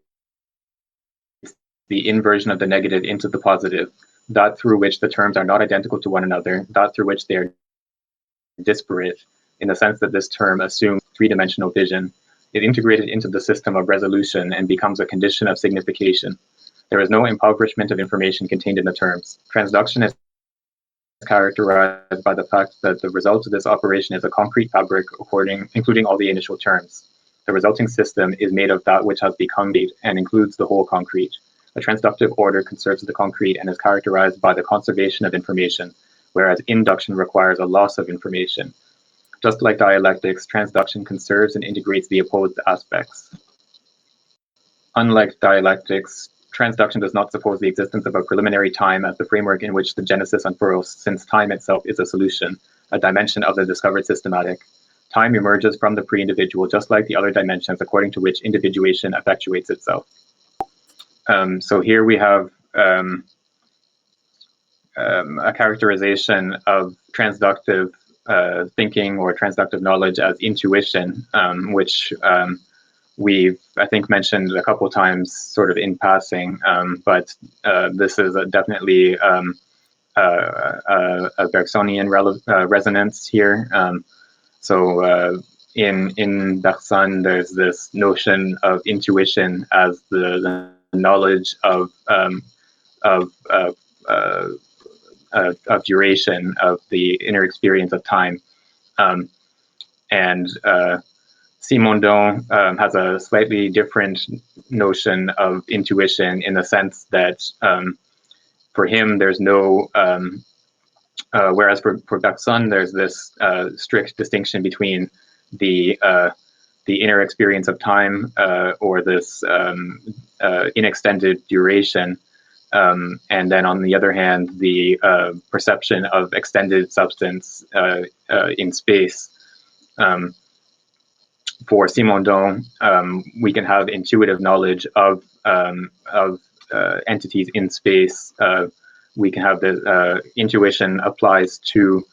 the inversion of the negative into the positive, that through which the terms are not identical to one another, that through which they are disparate, in the sense that this term assumes three-dimensional vision. It integrated into the system of resolution and becomes a condition of signification. There is no impoverishment of information contained in the terms. Transduction is characterized by the fact that the result of this operation is a concrete fabric including all the initial terms. The resulting system is made of that which has become made and includes the whole concrete. A transductive order conserves the concrete and is characterized by the conservation of information, whereas induction requires a loss of information. Just like dialectics, transduction conserves and integrates the opposed aspects. Unlike dialectics, transduction does not suppose the existence of a preliminary time as the framework in which the genesis unfurls, since time itself is a solution, a dimension of the discovered systematic. Time emerges from the pre-individual, just like the other dimensions, according to which individuation effectuates itself. So here we have a characterization of transductive thinking or transductive knowledge as intuition, which we've, I think, mentioned a couple times sort of in passing, but this is definitely a Bergsonian resonance here. So in Bergson, there's this notion of intuition as the knowledge of duration, of the inner experience of time, and Simondon has a slightly different notion of intuition in the sense that for him there's no whereas for Bergson there's this strict distinction between the inner experience of time or this inextended duration, and then on the other hand the perception of extended substance in space. For Simondon, we can have intuitive knowledge of entities in space. We can have the intuition applies to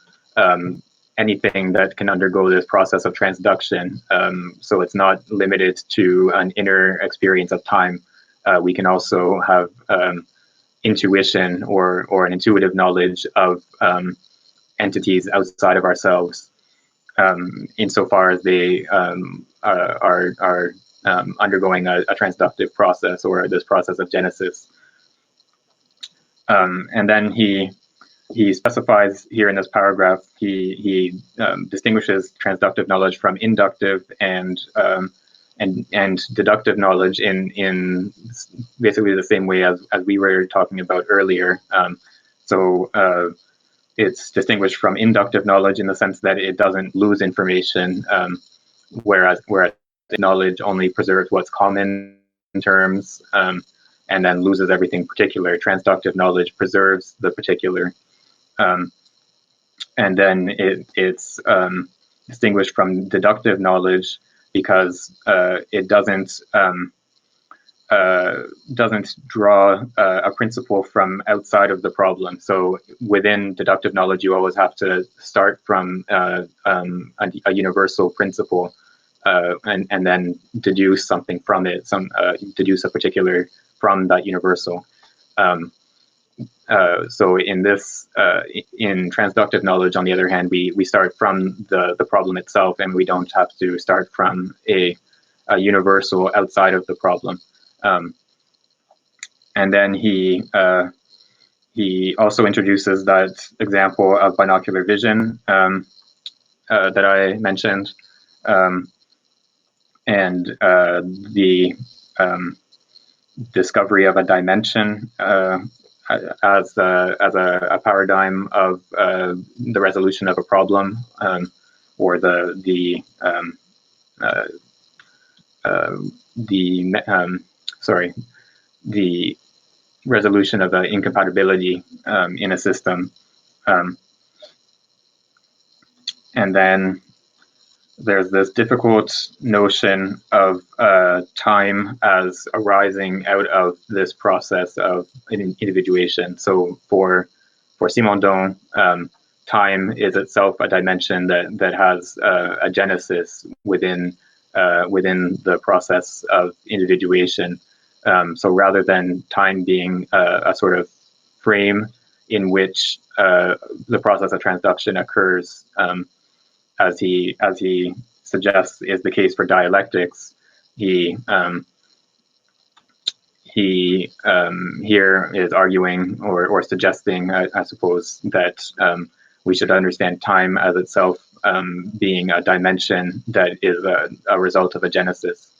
anything that can undergo this process of transduction. So it's not limited to an inner experience of time. We can also have intuition or an intuitive knowledge of entities outside of ourselves, insofar as they are undergoing a transductive process or this process of genesis. And then he specifies here in this paragraph, he distinguishes transductive knowledge from inductive and deductive knowledge in basically the same way as we were talking about earlier. So it's distinguished from inductive knowledge in the sense that it doesn't lose information, whereas knowledge only preserves what's common in terms, and then loses everything particular. Transductive knowledge preserves the particular, and then it's distinguished from deductive knowledge because it doesn't draw a principle from outside of the problem. So within deductive knowledge, you always have to start from a universal principle and then deduce something from it, deduce a particular from that universal. So in this, in transductive knowledge, on the other hand, we start from the problem itself, and we don't have to start from a universal outside of the problem. And then he also introduces that example of binocular vision that I mentioned, and the discovery of a dimension as a paradigm of the resolution of a problem, or the resolution of an incompatibility in a system. And then there's this difficult notion of time as arising out of this process of individuation. So for Simondon, time is itself a dimension that has a genesis within the process of individuation. So rather than time being a sort of frame in which the process of transduction occurs as he suggests is the case for dialectics, he here is arguing or suggesting, I suppose, that we should understand time as itself being a dimension that is a result of a genesis.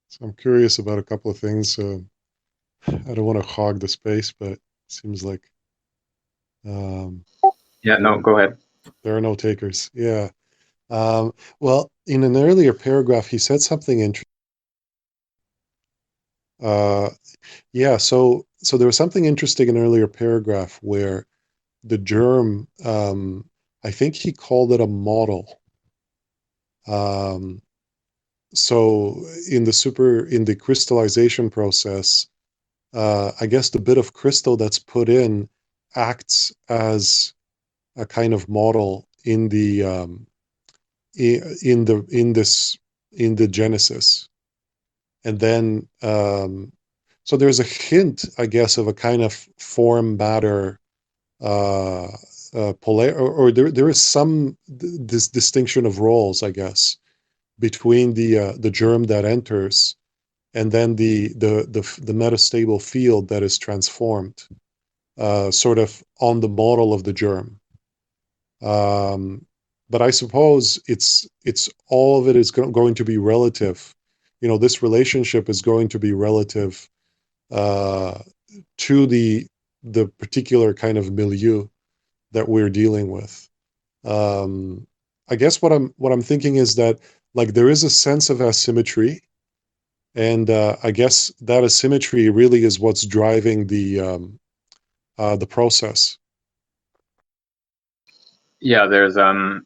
So I'm curious about a couple of things. I don't want to hog the space, but it seems like yeah, no, go ahead. There are no takers. Yeah. Well, in an earlier paragraph, he said something interesting. Yeah, so there was something interesting in an earlier paragraph where the germ, I think he called it a model. So in the crystallization process, I guess the bit of crystal that's put in acts as a kind of model in the genesis, and then so there's a hint, I guess, of a kind of form matter or there is some this distinction of roles, I guess, between the germ that enters and then the metastable field that is transformed, sort of on the model of the germ. But I suppose it's all of it is going to be relative. You know, this relationship is going to be relative to the particular kind of milieu that we're dealing with. I guess what I'm thinking is that, like, there is a sense of asymmetry, and I guess that asymmetry really is what's driving the process. Yeah, there's a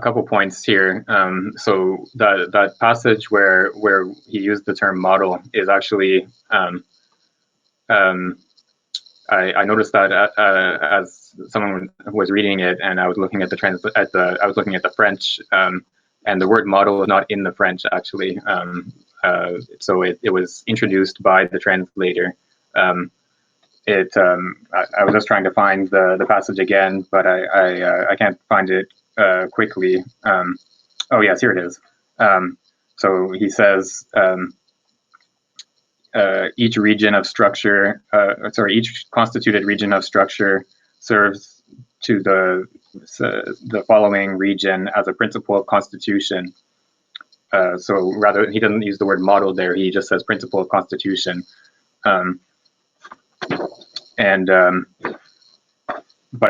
couple points here. So that passage where he used the term model is actually I noticed that as someone was reading it, and I was looking at I was looking at the French, and the word model is not in the French actually. So it was introduced by the translator. I was just trying to find the passage again, but I can't find it quickly. Oh yes, here it is. So he says each region of structure, each constituted region of structure serves to the following region as a principle of constitution. So rather, he doesn't use the word model there. He just says principle of constitution. But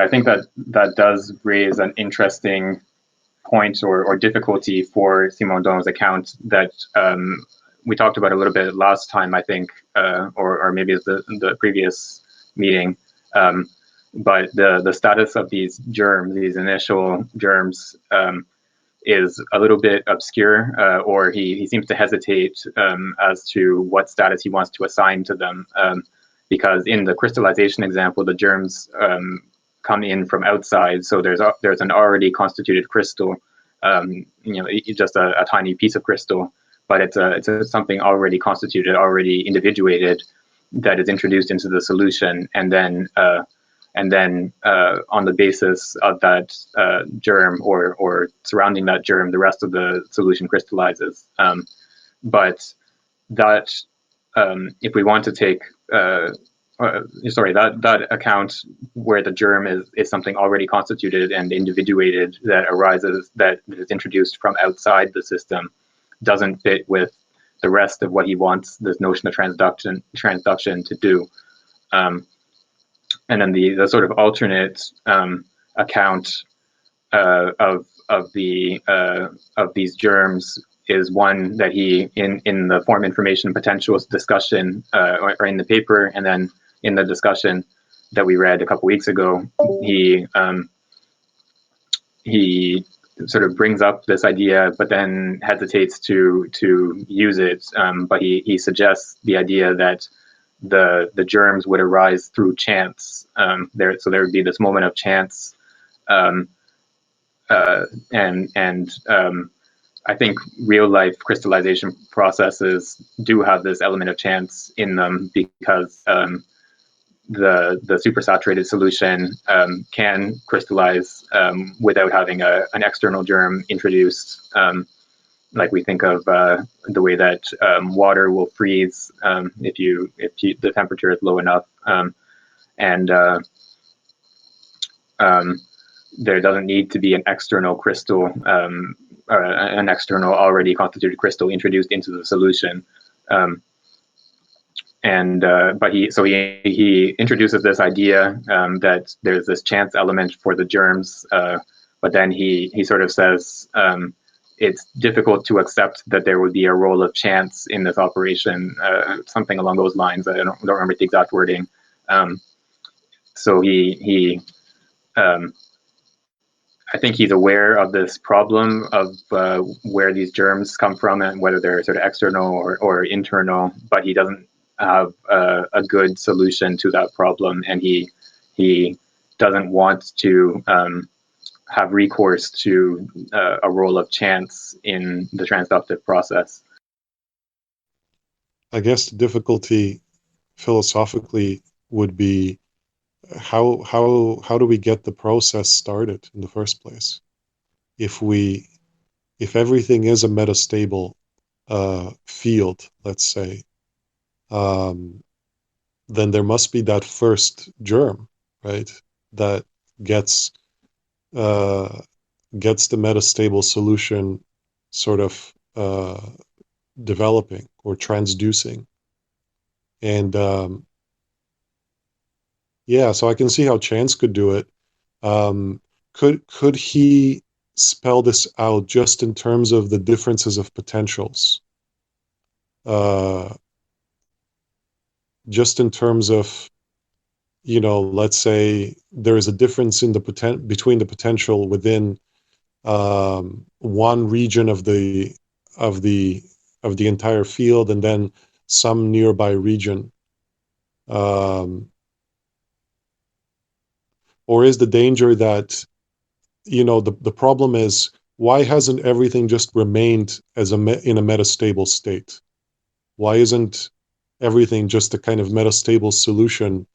I think that does raise an interesting point or difficulty for Simondon's account that we talked about a little bit last time, I think, or maybe it's the previous meeting. But the status of these germs, these initial germs, is a little bit obscure, or he seems to hesitate as to what status he wants to assign to them. Because in the crystallization example, the germs come in from outside, so there's an already constituted crystal, just a tiny piece of crystal, but it's something already constituted, already individuated, that is introduced into the solution, and then on the basis of that germ or surrounding that germ, the rest of the solution crystallizes. But that if we want to take that account where the germ is something already constituted and individuated that is introduced from outside the system, doesn't fit with the rest of what he wants this notion of transduction to do. And then the sort of alternate account of these germs is one that he in the form information potentials discussion or in the paper, and then in the discussion that we read a couple weeks ago, he sort of brings up this idea, but then hesitates to use it. But he suggests the idea that the germs would arise through chance. So there would be this moment of chance, and I think real life crystallization processes do have this element of chance in them, because the supersaturated solution can crystallize without having an external germ introduced, like we think of the way that water will freeze if the temperature is low enough, and there doesn't need to be an external crystal, an external already constituted crystal introduced into the solution. But he introduces this idea that there's this chance element for the germs, but then he sort of says it's difficult to accept that there would be a role of chance in this operation, something along those lines. I don't remember the exact wording. So I think he's aware of this problem of where these germs come from and whether they're sort of external or internal, but he doesn't have a good solution to that problem, and he doesn't want to have recourse to a role of chance in the transductive process. I guess the difficulty philosophically would be how do we get the process started in the first place? If everything is a metastable field, let's say, then there must be that first germ, right? That gets the metastable solution sort of developing or transducing. And yeah, so I can see how chance could do it. Could he spell this out just in terms of the differences of potentials? Just in terms of, let's say there is a difference in between the potential within one region of the entire field and then some nearby region. Or is the danger that, the problem is, why hasn't everything just remained as in a metastable state? Why isn't everything just a kind of metastable solution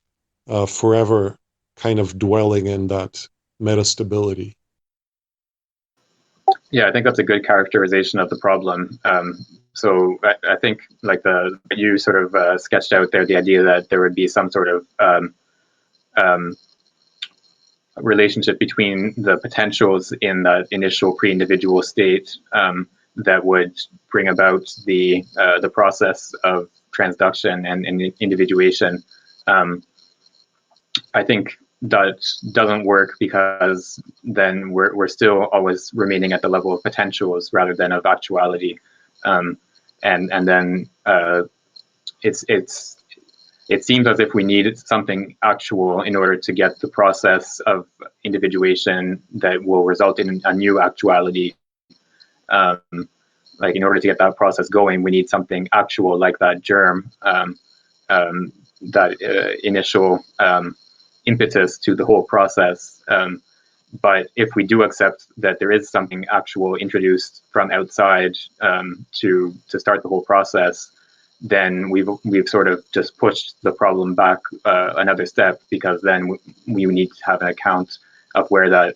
forever kind of dwelling in that metastability? Yeah, I think that's a good characterization of the problem. So I think like you sort of sketched out there, the idea that there would be some sort of relationship between the potentials in that initial pre-individual state that would bring about the process of transduction and individuation. I think that doesn't work because then we're still always remaining at the level of potentials rather than of actuality, and then it seems as if we need something actual in order to get the process of individuation that will result in a new actuality. Like in order to get that process going, we need something actual like that germ, that initial impetus to the whole process. But if we do accept that there is something actual introduced from outside to start the whole process, then we've sort of just pushed the problem back another step, because then we need to have an account of where that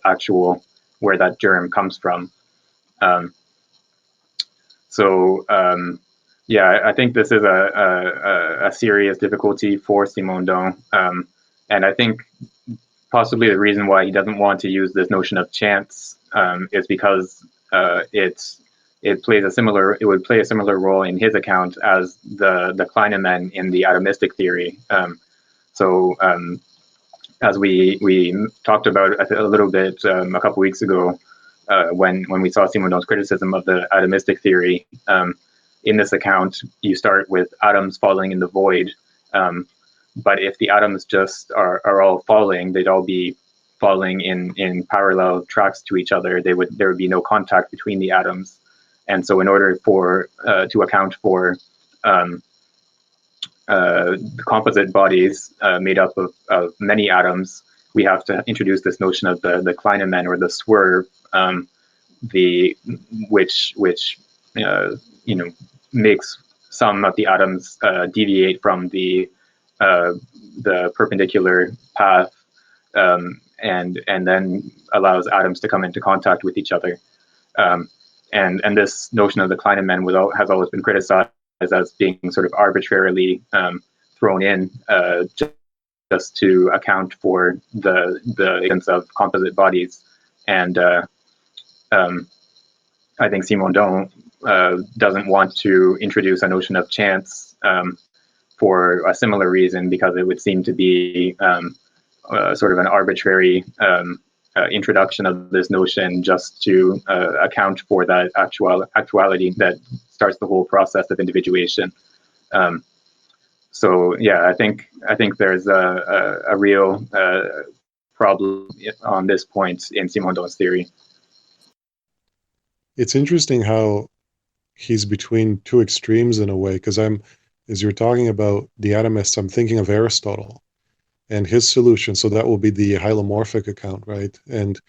germ comes from. Yeah, I think this is a serious difficulty for Simondon, and I think possibly the reason why he doesn't want to use this notion of chance is because it would play a similar role in his account as the Kleinemann in the atomistic theory. As we talked about a little bit a couple weeks ago, when we saw Simondon's criticism of the atomistic theory, in this account, you start with atoms falling in the void. But if the atoms just are all falling, they'd all be falling in parallel tracks to each other. There would be no contact between the atoms. And so in order to account for composite bodies made up of many atoms, we have to introduce this notion of the Kleinemann, or the swerve, which makes some of the atoms deviate from the the perpendicular path, and then allows atoms to come into contact with each other. And this notion of the Klein has always been criticized as being sort of arbitrarily thrown in just to account for the existence of composite bodies. And I think Simondon doesn't want to introduce a notion of chance for a similar reason, because it would seem to be sort of an arbitrary introduction of this notion just to account for that actuality that starts the whole process of individuation. So yeah, I think there's a real problem on this point in Simondon's theory. It's interesting how he's between two extremes in a way, because as you're talking about the atomists, I'm thinking of Aristotle and his solution. So that will be the hylomorphic account, right? And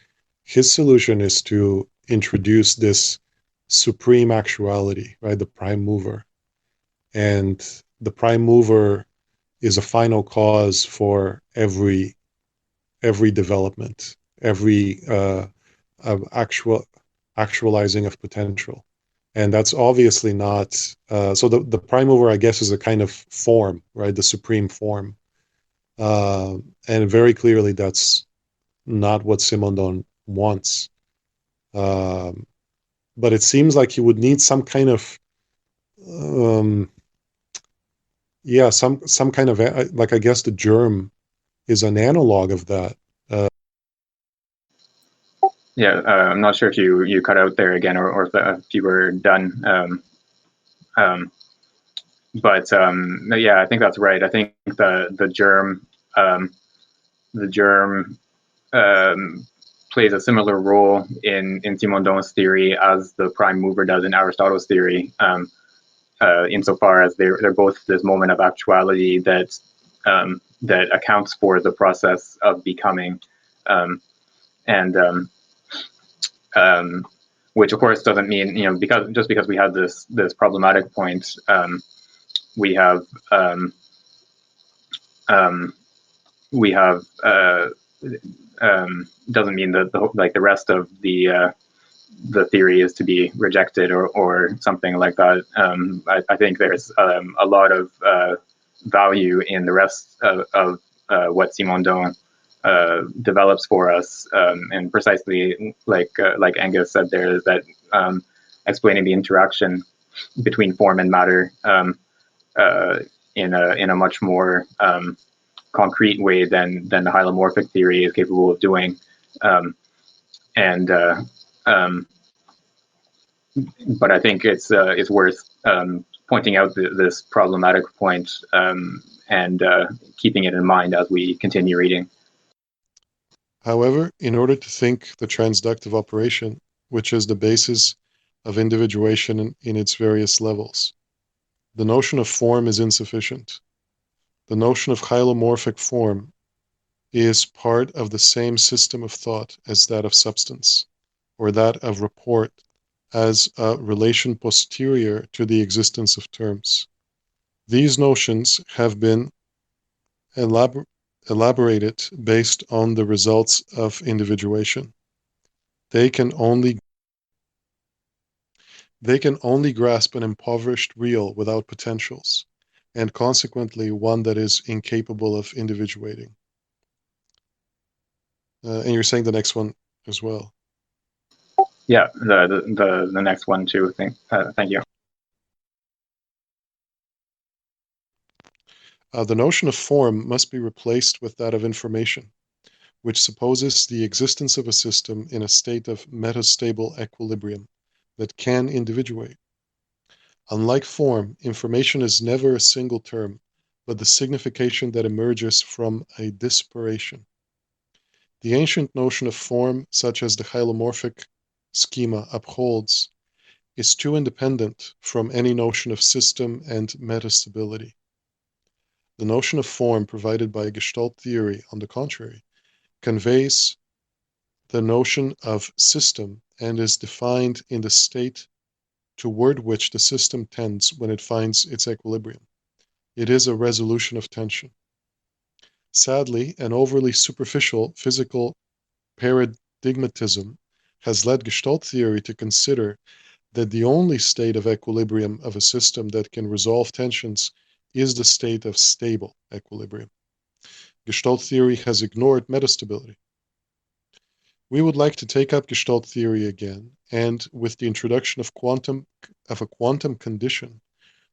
his solution is to introduce this supreme actuality, right? The prime mover. And the prime mover is a final cause for every development, every actualizing of potential. And that's obviously not, so the prime mover, I guess, is a kind of form, right? The supreme form. And very clearly that's not what Simondon wants. But it seems like he would need some kind of, some kind of, like, I guess the germ is an analog of that. Yeah, I'm not sure if you cut out there again, or if you were done. But yeah, I think that's right. I think the germ plays a similar role in Simondon's theory as the prime mover does in Aristotle's theory, insofar as they're both this moment of actuality that accounts for the process of becoming, and which of course doesn't mean, because we have this problematic point, we have doesn't mean that the rest of the theory is to be rejected or something like that. I think there's a lot of value in the rest of what Simondon develops for us, and precisely like Angus said, there is that explaining the interaction between form and matter in a much more concrete way than the hylomorphic theory is capable of doing. But I think it's worth pointing out this problematic point, and keeping it in mind as we continue reading. However, in order to think the transductive operation, which is the basis of individuation in its various levels, the notion of form is insufficient. The notion of hylomorphic form is part of the same system of thought as that of substance, or that of rapport, as a relation posterior to the existence of terms. These notions have been elaborated based on the results of individuation. They can only grasp an impoverished real without potentials, and consequently one that is incapable of individuating. And you're saying the next one as well. Yeah, the next one too. Thank you. The notion of form must be replaced with that of information, which supposes the existence of a system in a state of metastable equilibrium that can individuate. Unlike form, information is never a single term, but the signification that emerges from a disparation. The ancient notion of form, such as the hylomorphic schema upholds, is too independent from any notion of system and metastability. The notion of form provided by Gestalt theory, on the contrary, conveys the notion of system and is defined in the state toward which the system tends when it finds its equilibrium. It is a resolution of tension. Sadly, an overly superficial physical paradigmatism has led Gestalt theory to consider that the only state of equilibrium of a system that can resolve tensions is the state of stable equilibrium. Gestalt theory has ignored metastability. We would like to take up Gestalt theory again, and with the introduction of a quantum condition,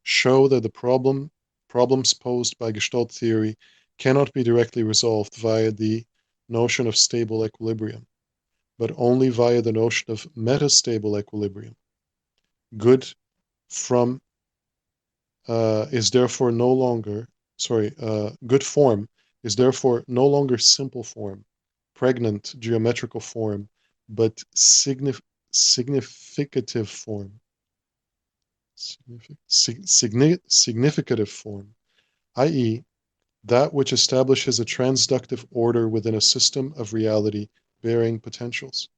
show that the problems posed by Gestalt theory cannot be directly resolved via the notion of stable equilibrium, but only via the notion of metastable equilibrium. Good form is therefore no longer simple form, pregnant geometrical form, but significative form, significative form, i.e., that which establishes a transductive order within a system of reality bearing potentials.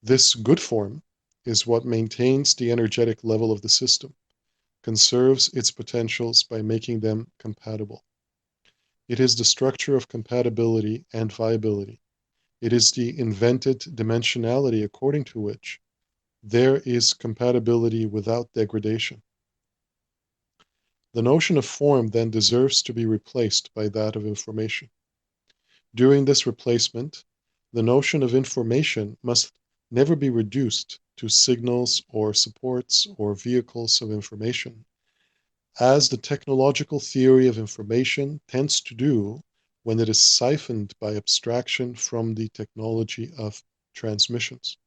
This good form is what maintains the energetic level of the system, conserves its potentials by making them compatible. It is the structure of compatibility and viability. It is the invented dimensionality according to which there is compatibility without degradation. The notion of form then deserves to be replaced by that of information. During this replacement, the notion of information must never be reduced to signals or supports or vehicles of information, as the technological theory of information tends to do when it is siphoned by abstraction from the technology of transmissions.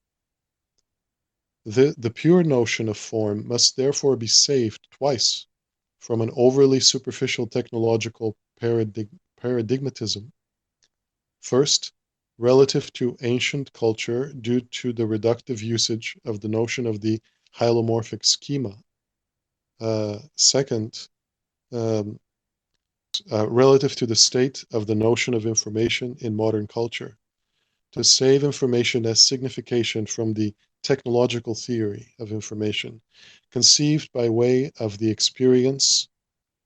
The pure notion of form must therefore be saved twice from an overly superficial technological paradigmatism. First, relative to ancient culture due to the reductive usage of the notion of the hylomorphic schema. Second, relative to the state of the notion of information in modern culture, to save information as signification from the technological theory of information, conceived by way of the experience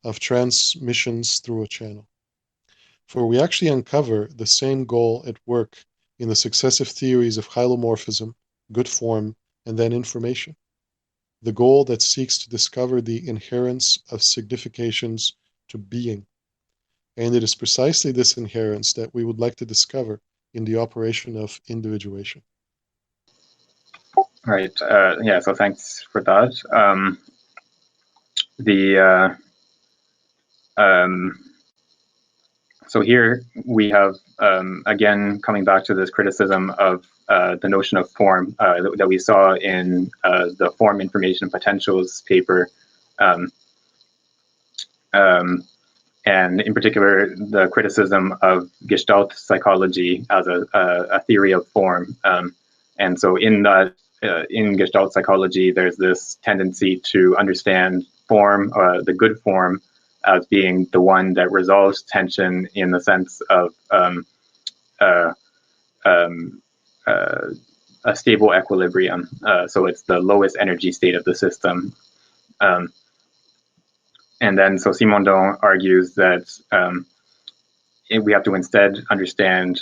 of transmissions through a channel. For we actually uncover the same goal at work in the successive theories of hylomorphism, good form, and then information. The goal that seeks to discover the inherence of significations to being. And it is precisely this inherence that we would like to discover in the operation of individuation. Right. Yeah. So thanks for that. So here we have, again, coming back to this criticism of the notion of form that we saw in the form information potentials paper. And in particular, the criticism of Gestalt psychology as a theory of form. And so in that, in Gestalt psychology, there's this tendency to understand form, the good form, as being the one that resolves tension in the sense of a stable equilibrium. So it's the lowest energy state of the system. And then, so Simondon argues that we have to instead understand,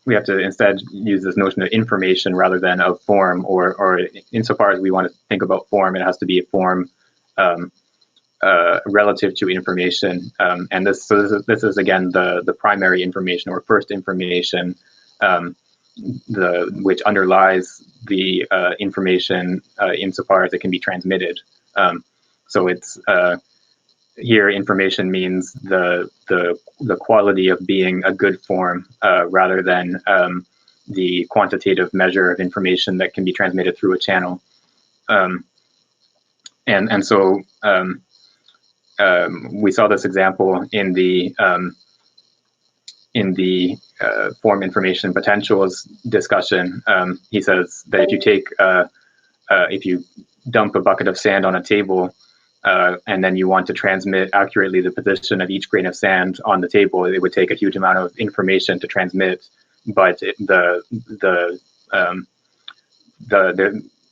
we have to instead use this notion of information rather than of form, or insofar as we want to think about form, it has to be a form relative to information. And this is again the primary information or first information, which underlies the information insofar as it can be transmitted. So it's here information means the quality of being a good form rather than the quantitative measure of information that can be transmitted through a channel. And so we saw this example in the form information potentials discussion. He says that if you dump a bucket of sand on a table, and then you want to transmit accurately the position of each grain of sand on the table, it would take a huge amount of information to transmit. But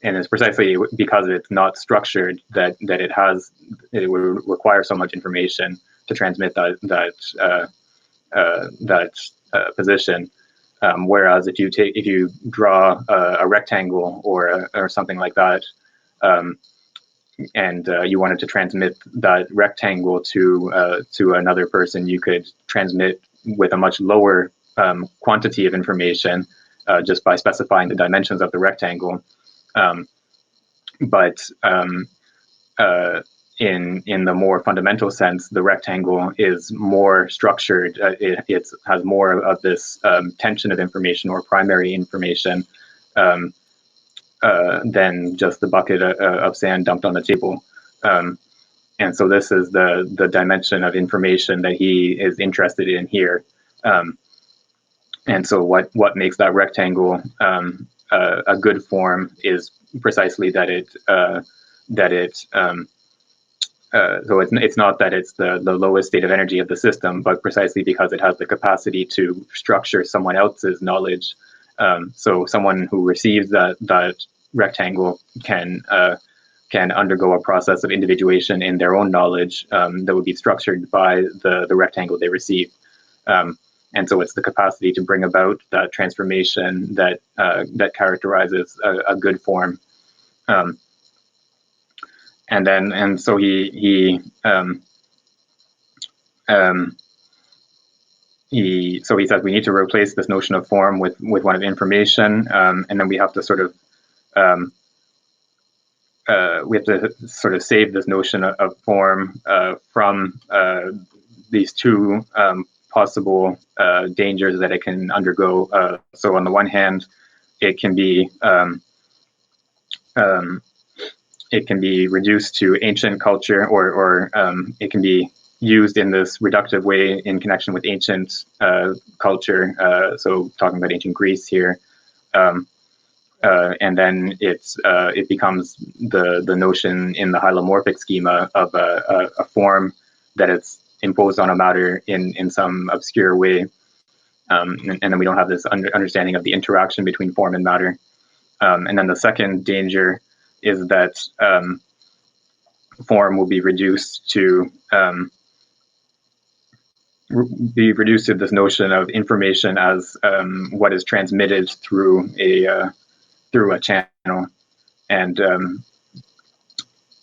and it's precisely because it's not structured that it would require so much information to transmit that position. Whereas if you draw a rectangle or something like that, and you wanted to transmit that rectangle to another person, you could transmit with a much lower quantity of information just by specifying the dimensions of the rectangle. But in the more fundamental sense, the rectangle is more structured. It has more of this tension of information or primary information than just the bucket of sand dumped on the table. And so this is the dimension of information that he is interested in here. And so what makes that rectangle a good form is precisely that so it's not that it's the lowest state of energy of the system, but precisely because it has the capacity to structure someone else's knowledge. So someone who receives that rectangle can undergo a process of individuation in their own knowledge that would be structured by the rectangle they receive. And so it's the capacity to bring about that transformation that characterizes a good form. And so he says we need to replace this notion of form with one of information, and then we have to sort of save this notion of form from these two possible dangers that it can undergo. So on the one hand, it can be reduced to ancient culture, or it can be used in this reductive way in connection with ancient culture. So talking about ancient Greece here, and then it becomes the notion in the hylomorphic schema of a form that it's imposed on a matter in some obscure way, and then we don't have this understanding of the interaction between form and matter. And then the second danger is that form will be reduced to this notion of information as what is transmitted through a channel, and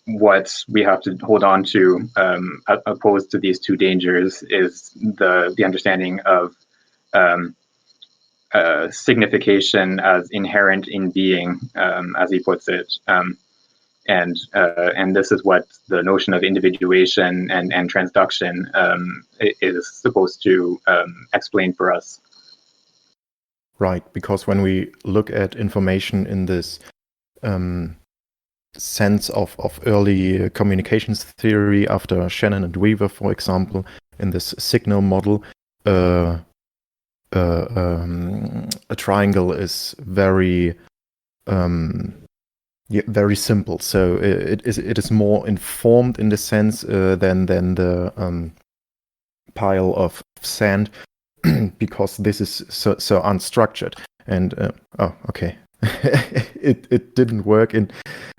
what we have to hold on to, opposed to these two dangers, is the understanding of signification as inherent in being, as he puts it. And this is what the notion of individuation and transduction is supposed to explain for us. Right, because when we look at information in this sense of early communications theory after Shannon and Weaver, for example, in this signal model, a triangle is very very simple. So it is more informed in the sense than the pile of sand, because this is so unstructured. And oh, okay, it didn't work in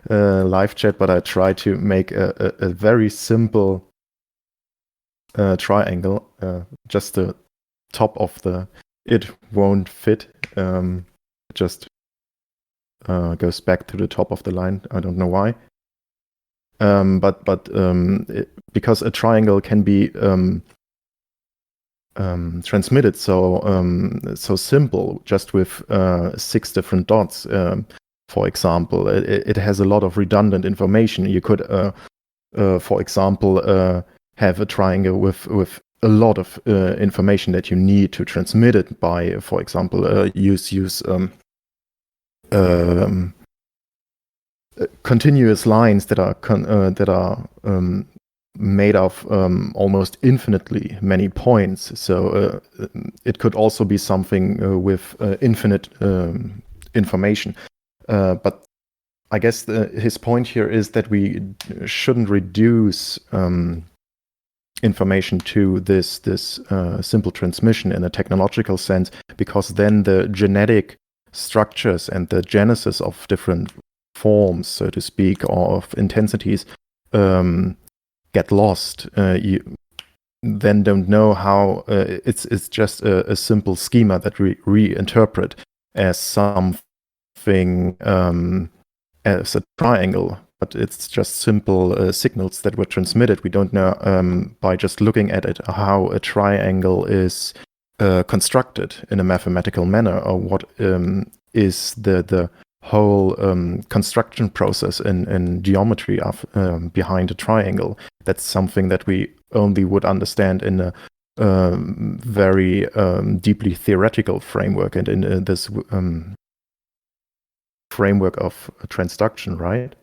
live chat, but I tried to make a very simple triangle. Just the top of it won't fit. Just goes back to the top of the line. I don't know why. But because a triangle can be transmitted so simple, just with 6 different dots, for example, it has a lot of redundant information. You could, for example, have a triangle with a lot of information that you need to transmit it by, for example, use continuous lines that are made of almost infinitely many points. So it could also be something with infinite information. But I guess his point here is that we shouldn't reduce information to this simple transmission in a technological sense, because then the genetic structures and the genesis of different forms, so to speak, or of intensities get lost. then don't know how it's just a simple schema that we reinterpret as something as a triangle, but it's just simple signals that were transmitted. We don't know by just looking at it how a triangle is constructed in a mathematical manner, or what is the whole construction process in geometry of behind a triangle. That's something that we only would understand in a very deeply theoretical framework, and in this framework of transduction, right?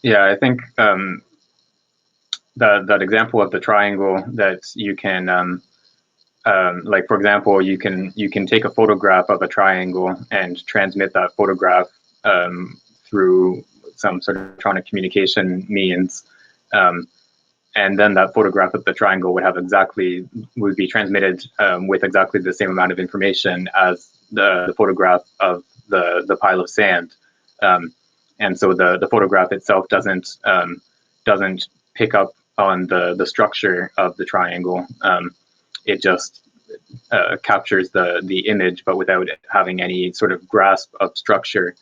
Yeah, I think that example of the triangle, that you can like, for example, you can take a photograph of a triangle and transmit that photograph through some sort of electronic communication means, and then that photograph of the triangle would be transmitted with exactly the same amount of information as the photograph of the pile of sand, and so the photograph itself doesn't pick up on the structure of the triangle. It just captures the image, but without having any sort of grasp of structure.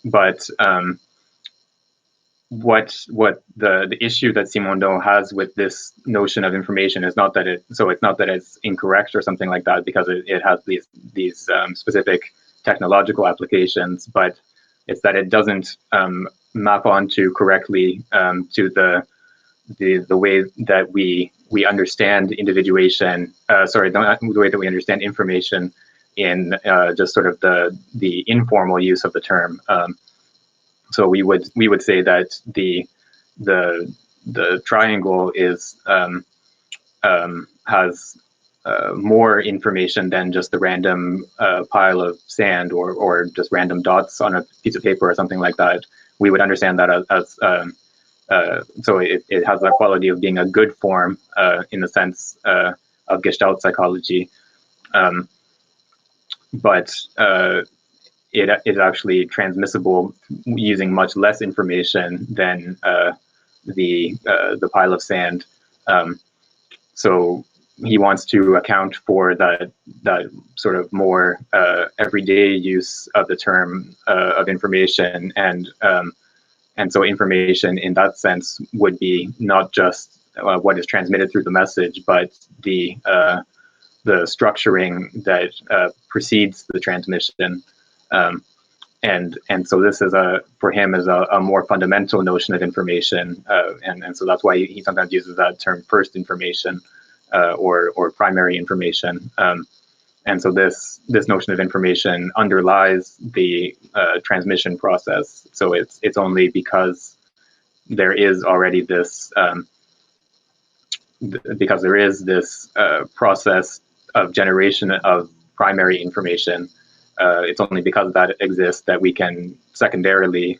But what the issue that Simondon has with this notion of information is not that it's incorrect or something like that, because it has these specific technological applications, but it's that it doesn't map onto correctly to the way that we understand individuation. The way that we understand information in just sort of the informal use of the term. So we would say that the triangle has more information than just the random pile of sand or just random dots on a piece of paper or something like that. We would understand that as so it has that quality of being a good form in the sense of Gestalt psychology, but it is actually transmissible using much less information than the pile of sand. So he wants to account for that sort of more everyday use of the term of information, and so information in that sense would be not just what is transmitted through the message, but the structuring that precedes the transmission. And so this is for him is a more fundamental notion of information, and so that's why he sometimes uses that term first information or primary information. And so this notion of information underlies the transmission process. So it's only because there is already this process of generation of primary information. It's only because that exists that we can secondarily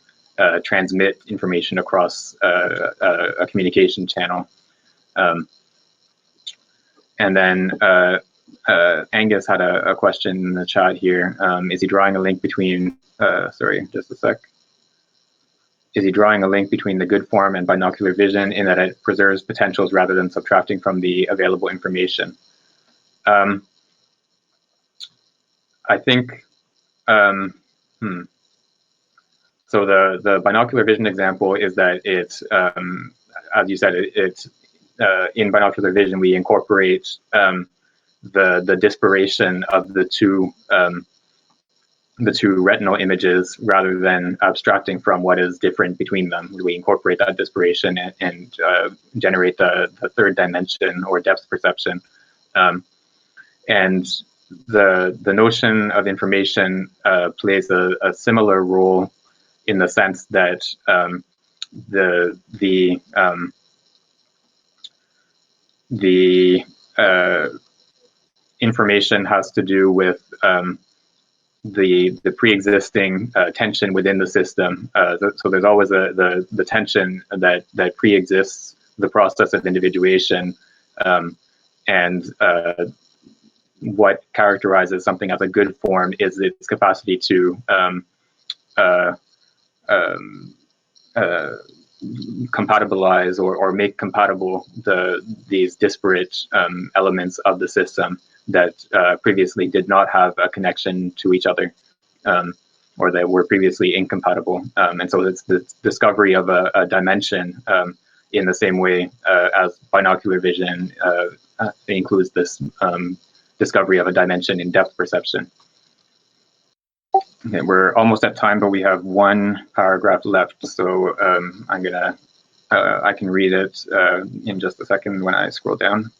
transmit information across a communication channel. And then Angus had a question in the chat here. Is he drawing a link between, sorry, just a sec. Is he drawing a link between the good form and binocular vision in that it preserves potentials rather than subtracting from the available information? I think, so the binocular vision example is that it's, as you said, it's in binocular vision, we incorporate the disparation of the two retinal images rather than abstracting from what is different between them. We incorporate that disparation and generate the third dimension or depth perception. And the notion of information plays a similar role in the sense that the information has to do with the pre-existing tension within the system. So there's always the tension that pre-exists the process of individuation, and what characterizes something as a good form is its capacity to compatibilize or make compatible these disparate elements of the system that previously did not have a connection to each other, or that were previously incompatible. And so it's the discovery of a dimension in the same way as binocular vision includes this discovery of a dimension in depth perception. Okay, we're almost at time, but we have one paragraph left, so I can read it in just a second when I scroll down.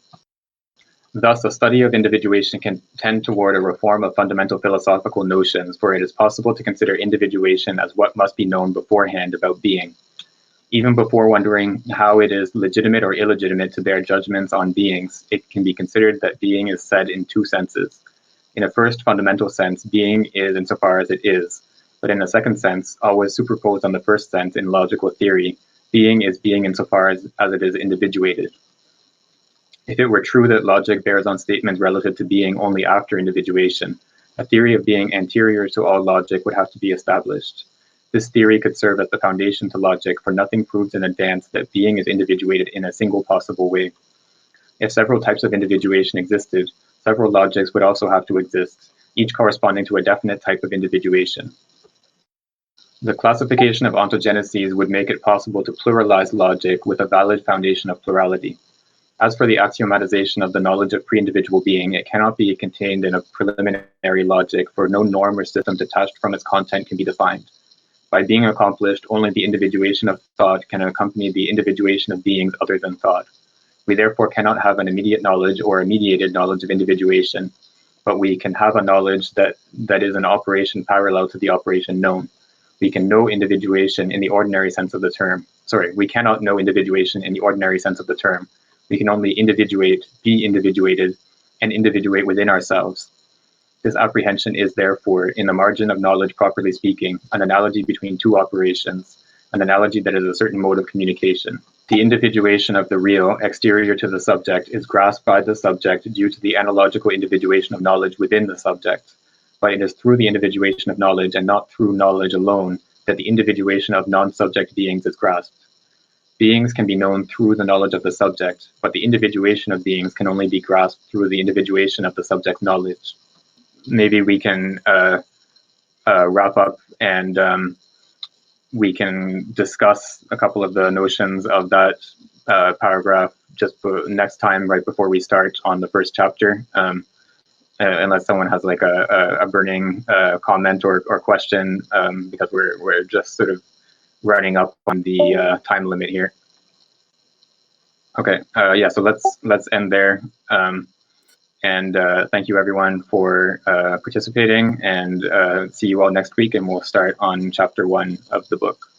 Thus, a study of individuation can tend toward a reform of fundamental philosophical notions, for it is possible to consider individuation as what must be known beforehand about being. Even before wondering how it is legitimate or illegitimate to bear judgments on beings, it can be considered that being is said in two senses. In a first fundamental sense, being is insofar as it is, but in a second sense, always superposed on the first sense in logical theory, being is being insofar as it is individuated. If it were true that logic bears on statements relative to being only after individuation, a theory of being anterior to all logic would have to be established. This theory could serve as the foundation to logic, for nothing proves in advance that being is individuated in a single possible way. If several types of individuation existed, several logics would also have to exist, each corresponding to a definite type of individuation. The classification of ontogeneses would make it possible to pluralize logic with a valid foundation of plurality. As for the axiomatization of the knowledge of pre-individual being, it cannot be contained in a preliminary logic, for no norm or system detached from its content can be defined. By being accomplished, only the individuation of thought can accompany the individuation of beings other than thought. We therefore cannot have an immediate knowledge or a mediated knowledge of individuation, but we can have a knowledge that is an operation parallel to the operation known. We can know individuation in the ordinary sense of the term. We cannot know individuation in the ordinary sense of the term. We can only individuate, be individuated, and individuate within ourselves. This apprehension is, therefore, in the margin of knowledge, properly speaking, an analogy between two operations, an analogy that is a certain mode of communication. The individuation of the real, exterior to the subject, is grasped by the subject due to the analogical individuation of knowledge within the subject. But it is through the individuation of knowledge, and not through knowledge alone, that the individuation of non-subject beings is grasped. Beings can be known through the knowledge of the subject, but the individuation of beings can only be grasped through the individuation of the subject knowledge. Maybe we can wrap up and we can discuss a couple of the notions of that paragraph just next time, right before we start on the first chapter, unless someone has like a burning comment or question, because we're just sort of running up on the time limit here. Okay, yeah, so let's end there. And thank you everyone for participating, and see you all next week, and we'll start on chapter 1 of the book.